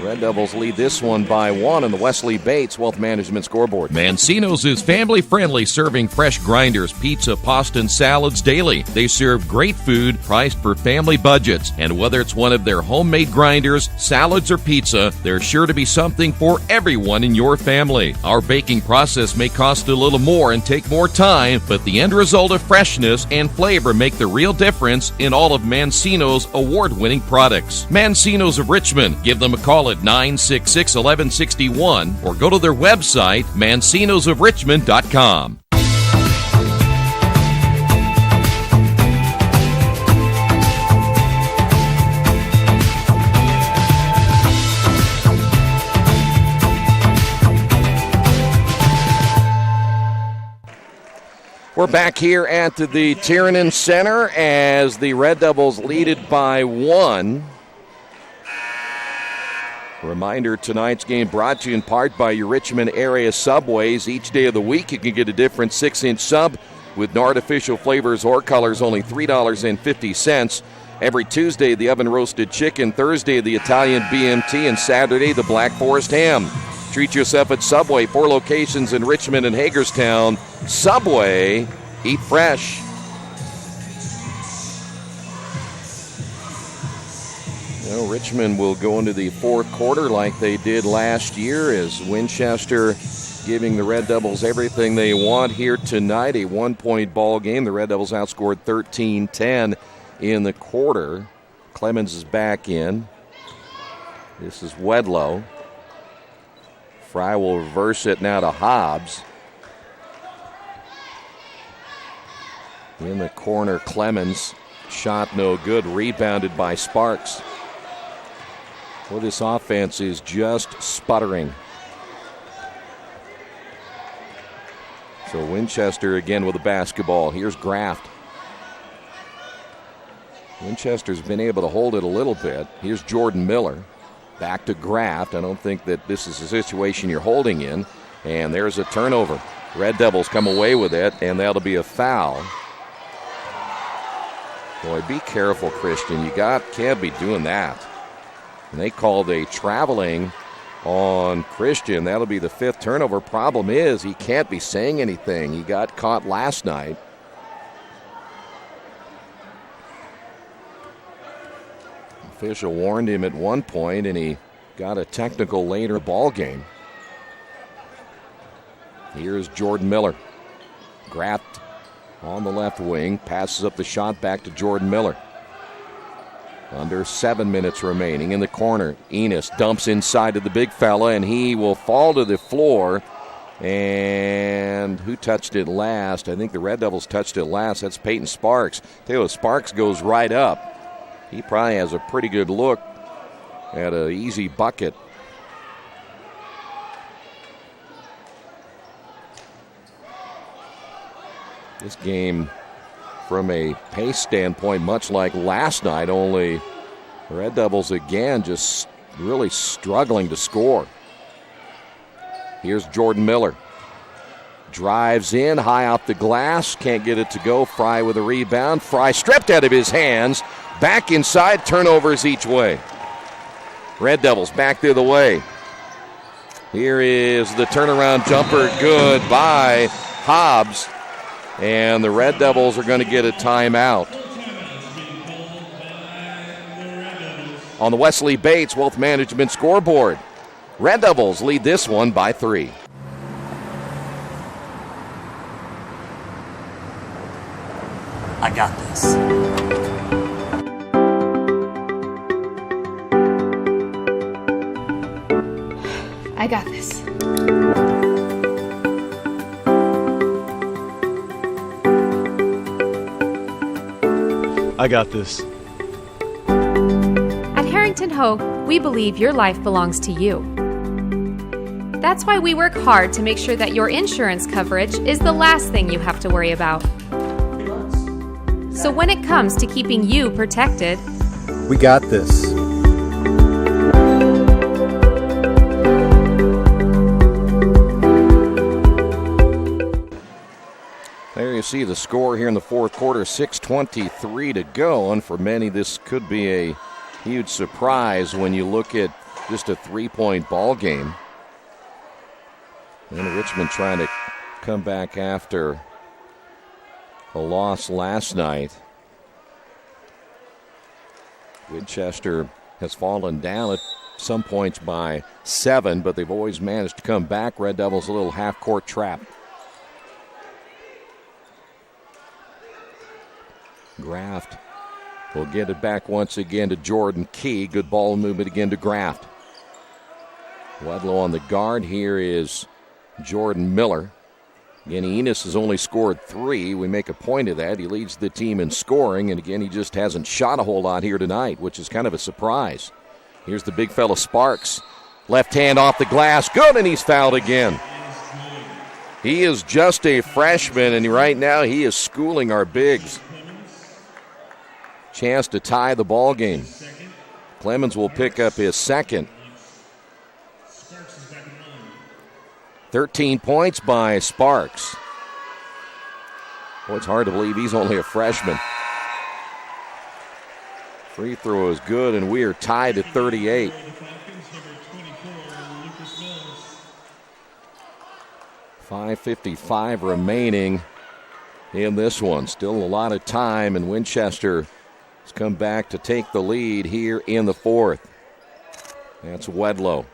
Red Devils lead this one by 1 on the Wesley Bates Wealth Management scoreboard. Mancino's is family-friendly, serving fresh grinders, pizza, pasta, and salads daily. They serve great food priced for family budgets. And whether it's one of their homemade grinders, salads, or pizza, there's sure to be something for everyone in your family. Our baking process may cost a little more and take more time, but the end result of freshness and flavor make the real difference in all of Mancino's award-winning products. Mancino's of Richmond. Give them a call at 966-1161 or go to their website, mancinosofrichmond.com. We're back here at the Tiernan Center as the Red Devils lead it by 1. Reminder, tonight's game brought to you in part by your Richmond area Subways. Each day of the week you can get a different 6-inch sub with no artificial flavors or colors, only $3.50. Every Tuesday, the oven-roasted chicken. Thursday, the Italian BMT. And Saturday, the Black Forest ham. Treat yourself at Subway. 4 locations in Richmond and Hagerstown. Subway, eat fresh. Well, Richmond will go into the fourth quarter like they did last year as Winchester giving the Red Devils everything they want here tonight. A 1-point ball game. The Red Devils outscored 13-10 in the quarter. Clemens is back in. This is Wedlow. Fry will reverse it now to Hobbs. In the corner, Clemens. Shot no good. Rebounded by Sparks. Well, this offense is just sputtering. So Winchester again with the basketball. Here's Graft. Winchester's been able to hold it a little bit. Here's Jordan Miller. Back to Graft. I don't think that this is a situation you're holding in. And there's a turnover. Red Devils come away with it, and that'll be a foul. Boy, be careful, Christian. You can't be doing that. And they called a traveling on Christian. That'll be the 5th turnover. Problem is, he can't be saying anything. He got caught last night. Official warned him at one point, and he got a technical later ball game. Here's Jordan Miller. Graft on the left wing. Passes up the shot back to Jordan Miller. Under 7 minutes remaining in the corner. Enos dumps inside to the big fella, and he will fall to the floor. And who touched it last? I think the Red Devils touched it last. That's Peyton Sparks. Tell you what, Sparks goes right up. He probably has a pretty good look at an easy bucket. This game, from a pace standpoint, much like last night, only the Red Devils again just really struggling to score. Here's Jordan Miller. Drives in, high off the glass, can't get it to go. Fry with a rebound. Fry stripped out of his hands. Back inside, turnovers each way. Red Devils back the other way. Here is the turnaround jumper, good by Hobbs. And the Red Devils are going to get a timeout. On the Wesley Bates Wealth Management scoreboard. Red Devils lead this one by 3. I got this. I got this. I got this. At Harrington Hogue, we believe your life belongs to you. That's why we work hard to make sure that your insurance coverage is the last thing you have to worry about. So when it comes to keeping you protected, We got this. There you see the score here in the fourth quarter, 6:23 to go. And for many, this could be a huge surprise when you look at just a 3-point ball game. And Richmond trying to come back after a loss last night. Winchester has fallen down at some points by 7, but they've always managed to come back. Red Devils a little half-court trap. Graft will get it back once again to Jordan Key. Good ball movement again to Graft. Wedlow on the guard. Here is Jordan Miller. Again, Enos has only scored 3. We make a point of that. He leads the team in scoring, and again, he just hasn't shot a whole lot here tonight, which is kind of a surprise. Here's the big fella Sparks. Left hand off the glass. Good, and he's fouled again. He is just a freshman, and right now he is schooling our bigs. Chance to tie the ball game. Clemens will pick up his second. 13 points by Sparks. Boy, it's hard to believe he's only a freshman. Free throw is good, and we are tied at 38. .555 remaining in this one. Still a lot of time, and Winchester has come back to take the lead here in the fourth. That's Wedlow.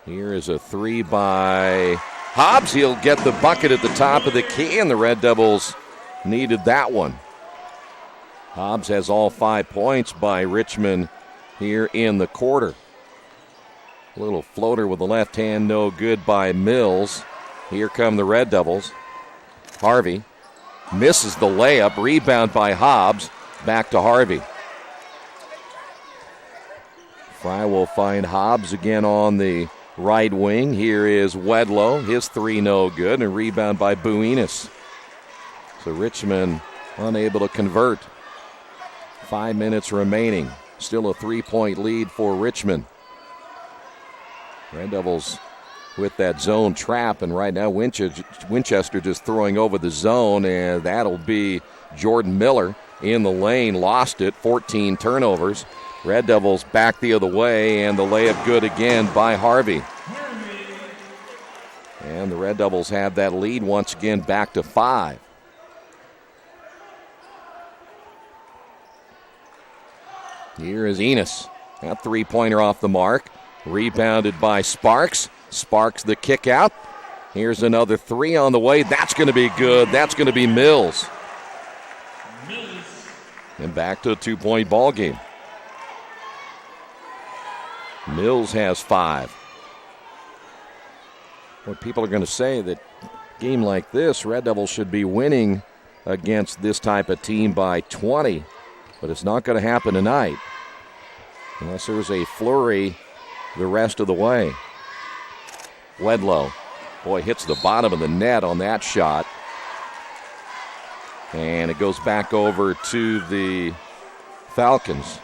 Here is a 3 by Hobbs. He'll get the bucket at the top of the key, and the Red Devils needed that one. Hobbs has all 5 points by Richmond here in the quarter. A little floater with the left hand, no good by Mills. Here come the Red Devils. Harvey misses the layup. Rebound by Hobbs. Back to Harvey. Fry will find Hobbs again on the right wing. Here is Wedlow. His 3 no good. And rebound by Buenis. So Richmond unable to convert. 5 minutes remaining. Still a 3-point lead for Richmond. Red Devils with that zone trap, and right now Winchester just throwing over the zone, and that'll be Jordan Miller in the lane. Lost it. 14 turnovers. Red Devils back the other way, and the layup good again by Harvey. And the Red Devils have that lead once again back to 5. Here is Enos. That 3-pointer off the mark. Rebounded by Sparks. Sparks the kick out. Here's another 3 on the way. That's going to be good. That's going to be Mills. And back to a 2-point ball game. Mills has 5. What people are going to say that a game like this, Red Devils should be winning against this type of team by 20. But it's not going to happen tonight unless there's a flurry the rest of the way. Wedlow, boy, hits the bottom of the net on that shot. And it goes back over to the Falcons.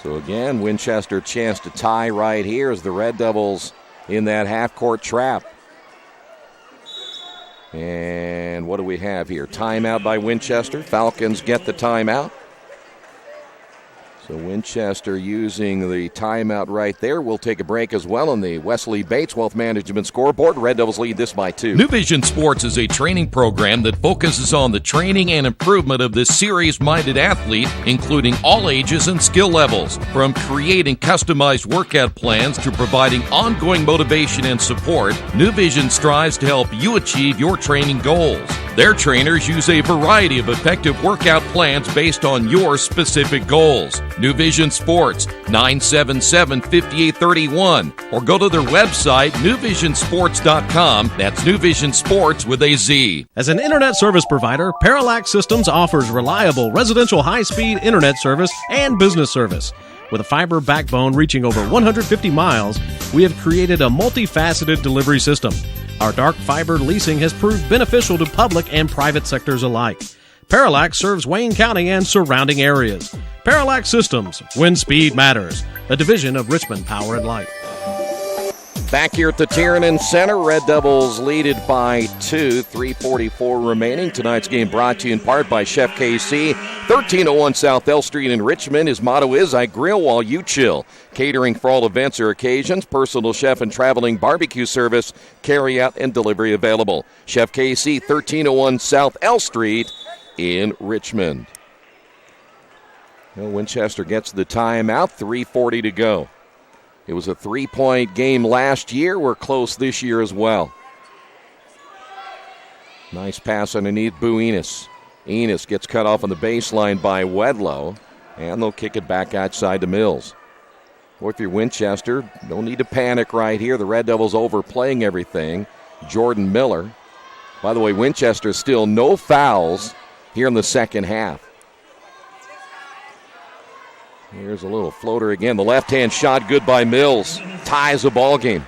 So again, Winchester chance to tie right here as the Red Devils in that half-court trap. And what do we have here? Timeout by Winchester. Falcons get the timeout. So Winchester using the timeout right there. We'll take a break as well on the Wesley Bates Wealth Management scoreboard. Red Devils lead this by 2. New Vision Sports is a training program that focuses on the training and improvement of this serious-minded athlete, including all ages and skill levels. From creating customized workout plans to providing ongoing motivation and support, New Vision strives to help you achieve your training goals. Their trainers use a variety of effective workout plans based on your specific goals. New Vision Sports, 977-5831, or go to their website, newvisionsports.com. That's New Vision Sports with a Z. As an internet service provider, Parallax Systems offers reliable residential high-speed internet service and business service. With a fiber backbone reaching over 150 miles, we have created a multifaceted delivery system. Our dark fiber leasing has proved beneficial to public and private sectors alike. Parallax serves Wayne County and surrounding areas. Parallax Systems, when speed matters. A division of Richmond Power and Light. Back here at the Tiernan Center, Red Devils lead it by 2, 3:44 remaining. Tonight's game brought to you in part by Chef KC, 1301 South L Street in Richmond. His motto is, I grill while you chill. Catering for all events or occasions, personal chef and traveling barbecue service, carry out and delivery available. Chef KC, 1301 South L Street in Richmond. Well, Winchester gets the timeout, 3:40 to go. It was a 3-point game last year. We're close this year as well. Nice pass underneath Boo Enos. Enos gets cut off on the baseline by Wedlow, and they'll kick it back outside to Mills. Boy, if you're Winchester, no need to panic right here. The Red Devils overplaying everything. Jordan Miller. By the way, Winchester still no fouls here in the second half. Here's a little floater again. The left-hand shot good by Mills. Ties the ball game.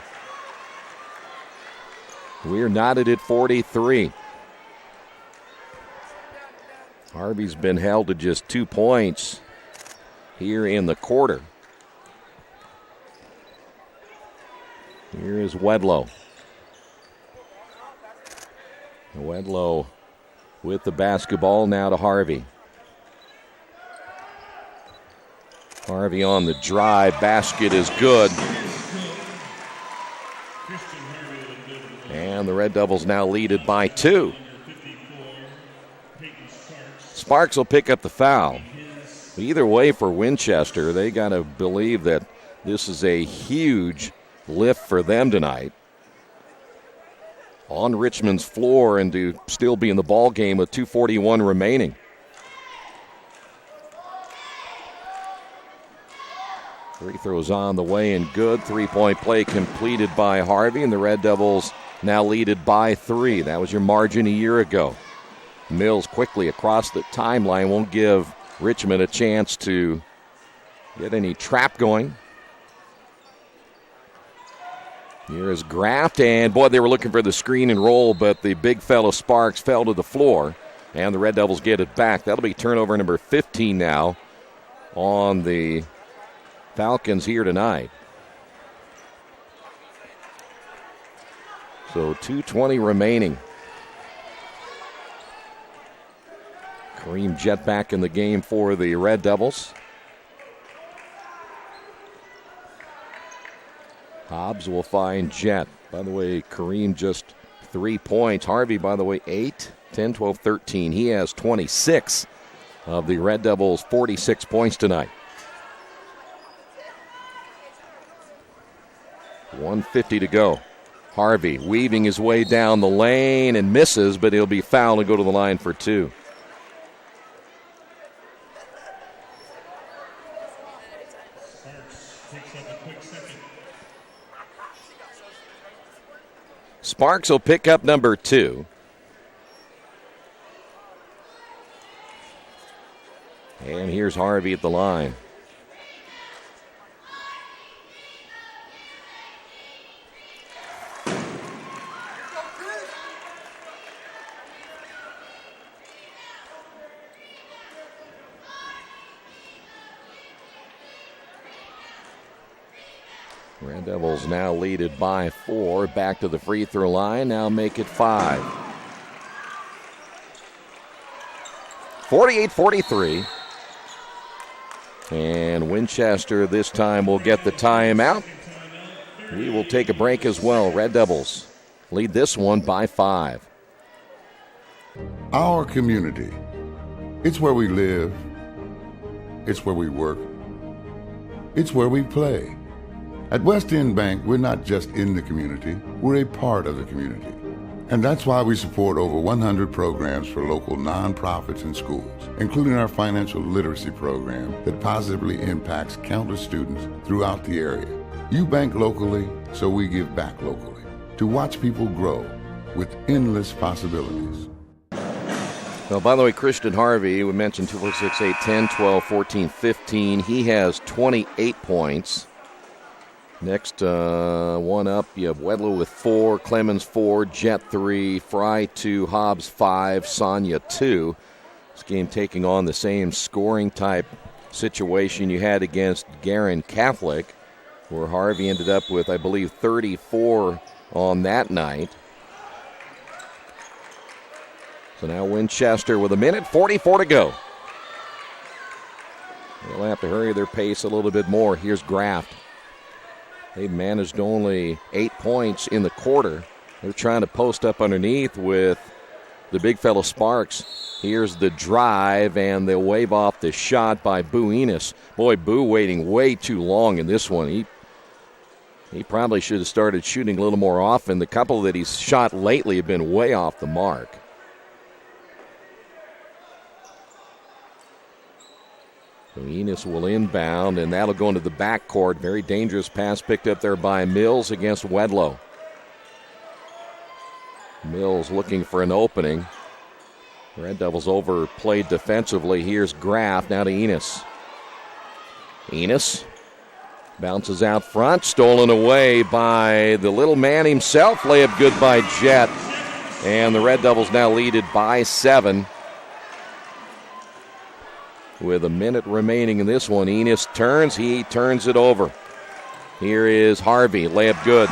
We're knotted at 43. Harvey's been held to just 2 points here in the quarter. Here is Wedlow. Wedlow with the basketball now to Harvey. Harvey on the drive. Basket is good. And the Red Devils now lead it by 2. Sparks will pick up the foul. Either way for Winchester, they got to believe that this is a huge lift for them tonight. On Richmond's floor and to still be in the ball game with 2:41 remaining. Free throws on the way and good. 3-point play completed by Harvey, and the Red Devils now lead it by 3. That was your margin a year ago. Mills quickly across the timeline. Won't give Richmond a chance to get any trap going. Here is Graft, and boy, they were looking for the screen and roll, but the big fella Sparks fell to the floor, and the Red Devils get it back. That'll be turnover number 15 now on the Falcons here tonight. So 2:20 remaining. Kareem Jet back in the game for the Red Devils. Hobbs will find Jet. By the way, Kareem just 3 points. Harvey, by the way, 8, 10, 12, 13. He has 26 of the Red Devils' 46 points tonight. 1:50 to go. Harvey weaving his way down the lane and misses, but he'll be fouled and go to the line for 2. Sparks will pick up number 2. And here's Harvey at the line. Red Devils now lead it by 4. Back to the free throw line. Now make it 5. 48-43. And Winchester this time will get the timeout. We will take a break as well. Red Devils lead this one by 5. Our community. It's where we live. It's where we work. It's where we play. At West End Bank, we're not just in the community, we're a part of the community. And that's why we support over 100 programs for local nonprofits and schools, including our financial literacy program that positively impacts countless students throughout the area. You bank locally, so we give back locally to watch people grow with endless possibilities. Well, by the way, Christian Harvey, we mentioned 2, 4, 6, 8, 10, 12, 14, 15. He has 28 points. Next one up, you have Wedlow with 4, Clemens 4, Jet 3, Fry 2, Hobbs 5, Sonia 2. This game taking on the same scoring type situation you had against Garin Catholic, where Harvey ended up with, I believe, 34 on that night. So now Winchester with 1:44 to go. They'll have to hurry their pace a little bit more. Here's Graft. They managed only 8 points in the quarter. They're trying to post up underneath with the big fellow Sparks. Here's the drive, and they'll wave off the shot by Boo Enos. Boy, Boo waiting way too long in this one. He probably should have started shooting a little more often. The couple that he's shot lately have been way off the mark. So Enos will inbound, and that'll go into the backcourt. Very dangerous pass picked up there by Mills against Wedlow. Mills looking for an opening. Red Devils overplayed defensively. Here's Graff, now to Enos. Enos bounces out front, stolen away by the little man himself. Layup good by Jet. And the Red Devils now lead it by 7. With a minute remaining in this one, Enos turns. He turns it over. Here is Harvey. Layup good.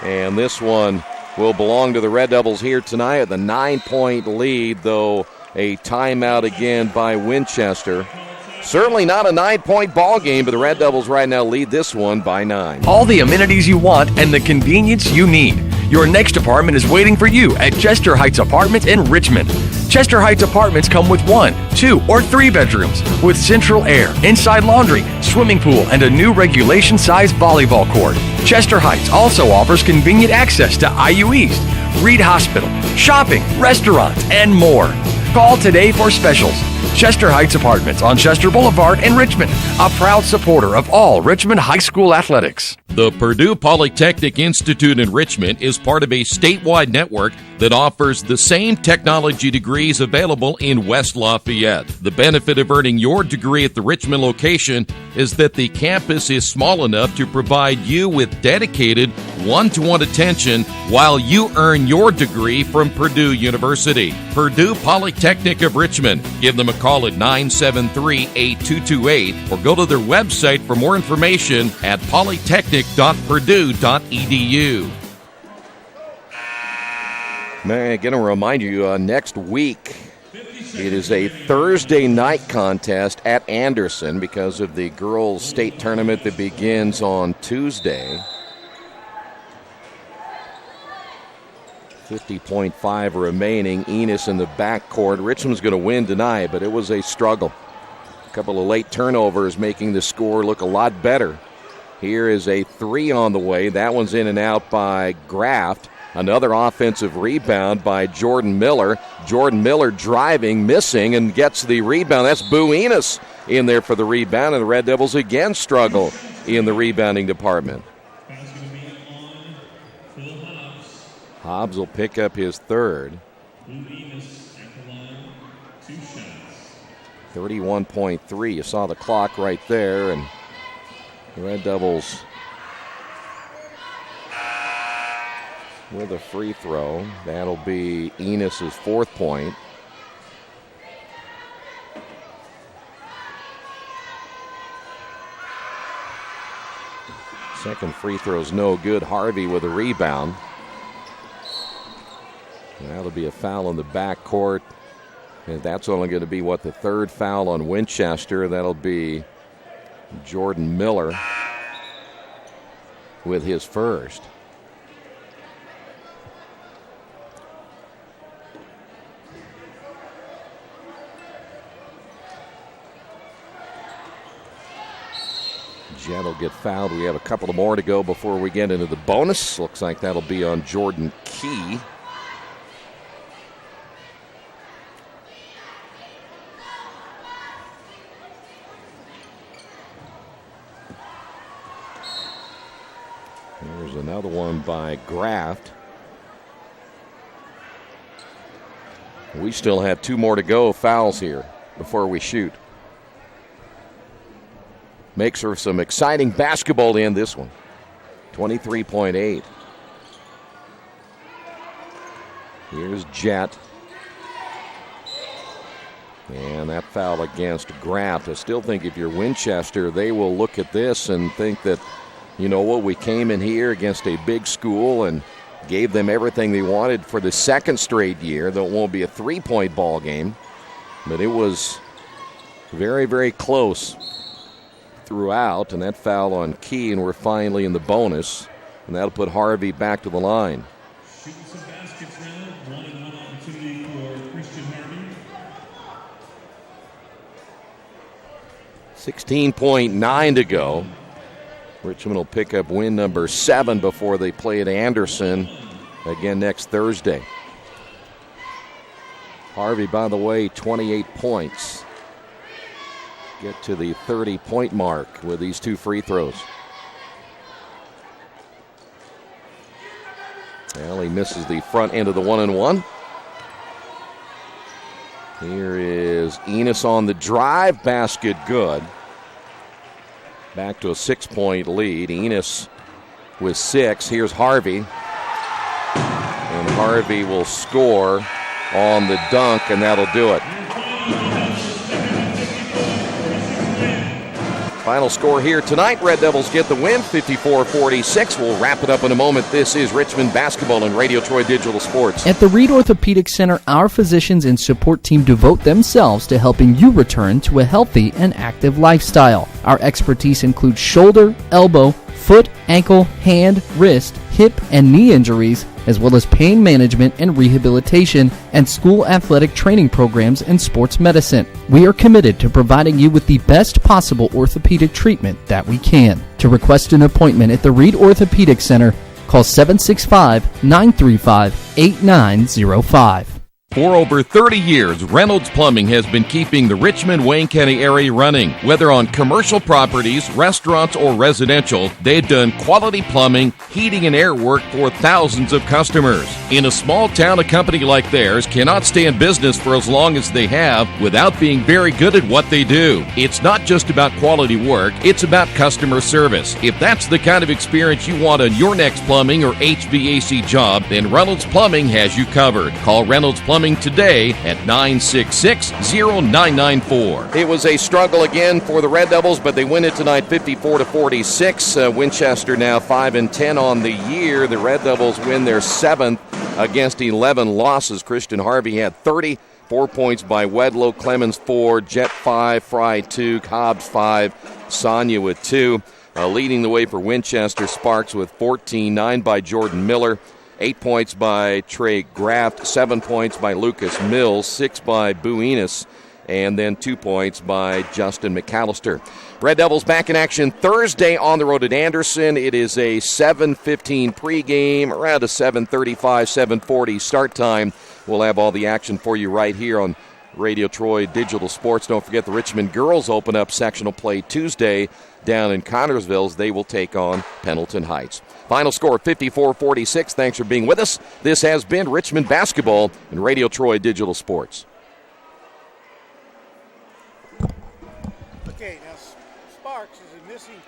And this one will belong to the Red Devils here tonight at the 9-point lead, though a timeout again by Winchester. Certainly not a 9-point ball game, but the Red Devils right now lead this one by 9. All the amenities you want and the convenience you need. Your next apartment is waiting for you at Chester Heights Apartments in Richmond. Chester Heights Apartments come with 1, 2, or 3 bedrooms with central air, inside laundry, swimming pool, and a new regulation-sized volleyball court. Chester Heights also offers convenient access to IU East, Reed Hospital, shopping, restaurants, and more. Call today for specials. Chester Heights Apartments on Chester Boulevard in Richmond, a proud supporter of all Richmond High School athletics. The Purdue Polytechnic Institute in Richmond is part of a statewide network that offers the same technology degrees available in West Lafayette. The benefit of earning your degree at the Richmond location is that the campus is small enough to provide you with dedicated one-to-one attention while you earn your degree from Purdue University. Purdue Polytechnic of Richmond. Give them a call at 973-8228 or go to their website for more information at polytechnic.purdue.edu. Man, going to remind you, next week it is a Thursday night contest at Anderson because of the girls' state tournament that begins on Tuesday. 50.5 remaining. Enos in the backcourt. Richmond's going to win tonight, but it was a struggle. A couple of late turnovers making the score look a lot better. Here is a 3 on the way. That one's in and out by Graft. Another offensive rebound by Jordan Miller. Jordan Miller driving, missing, and gets the rebound. That's Boo Enos in there for the rebound, and the Red Devils again struggle in the rebounding department. Hobbs will pick up his third. 31.3. You saw the clock right there, and the Red Devils with a free throw. That'll be Enos' 4th point. Second free throw's no good. Harvey with a rebound. That'll be a foul in the backcourt And that's only going to be, the third foul on Winchester. That'll be Jordan Miller with his first. Jett will get fouled. We have a couple of more to go before we get into the bonus. Looks like that'll be on Jordan Key. There's another one by Graft. We still have two more to go, fouls here, before we shoot. Makes for some exciting basketball to end this one. 23.8. Here's Jett. And that foul against Graft. I still think if you're Winchester, they will look at this and think that, you know what, we came in here against a big school and gave them everything they wanted for the second straight year. Though it won't be a three-point ball game, but it was very, very close throughout. And that foul on Key, and we're finally in the bonus, and that'll put Harvey back to the line. Shooting some baskets now. 1-on-1 opportunity for Christian Harvey. 16.9 to go. Richmond will pick up win number 7 before they play at Anderson again next Thursday. Harvey, by the way, 28 points. Get to the 30-point mark with these two free throws. Well, he misses the front end of the 1-and-1. Here is Enos on the drive. Basket good. Back to a 6-point lead. Enos with 6. Here's Harvey. And Harvey will score on the dunk, and that'll do it. Final score here tonight. Red Devils get the win, 54-46. We'll wrap it up in a moment. This is Richmond basketball and Radio Troy Digital Sports. At the Reed Orthopedic Center, our physicians and support team devote themselves to helping you return to a healthy and active lifestyle. Our expertise includes shoulder, elbow, foot, ankle, hand, wrist, hip, and knee injuries, as well as pain management and rehabilitation and school athletic training programs and sports medicine. We are committed to providing you with the best possible orthopedic treatment that we can. To request an appointment at the Reed Orthopedic Center, call 765-935-8905. For over 30 years, Reynolds Plumbing has been keeping the Richmond-Wayne County area running. Whether on commercial properties, restaurants, or residential, they've done quality plumbing, heating, and air work for thousands of customers. In a small town, a company like theirs cannot stay in business for as long as they have without being very good at what they do. It's not just about quality work, it's about customer service. If that's the kind of experience you want on your next plumbing or HVAC job, then Reynolds Plumbing has you covered. Call Reynolds Plumbing today at 966-0994. It was a struggle again for the Red Devils, but they win it tonight 54-46. Winchester now 5-10 on the year. The Red Devils win their 7th against 11 losses. Christian Harvey had 30, 4 points by Wedlow, Clemens 4, Jett 5, Fry 2, Cobbs 5, Sonia with 2. Leading the way for Winchester, Sparks with 14, 9 by Jordan Miller, 8 points by Trey Graft, 7 points by Lucas Mills, 6 by Boo Enos, and then 2 points by Justin McAllister. Red Devils back in action Thursday on the road at Anderson. It is a 7:15 pregame, around a 7:35, 7:40 start time. We'll have all the action for you right here on Radio Troy Digital Sports. Don't forget the Richmond girls open up sectional play Tuesday down in Connorsville. They will take on Pendleton Heights. Final score 54-46. Thanks for being with us. This has been Richmond basketball and Radio Troy Digital Sports. Okay, now Sparks is a missing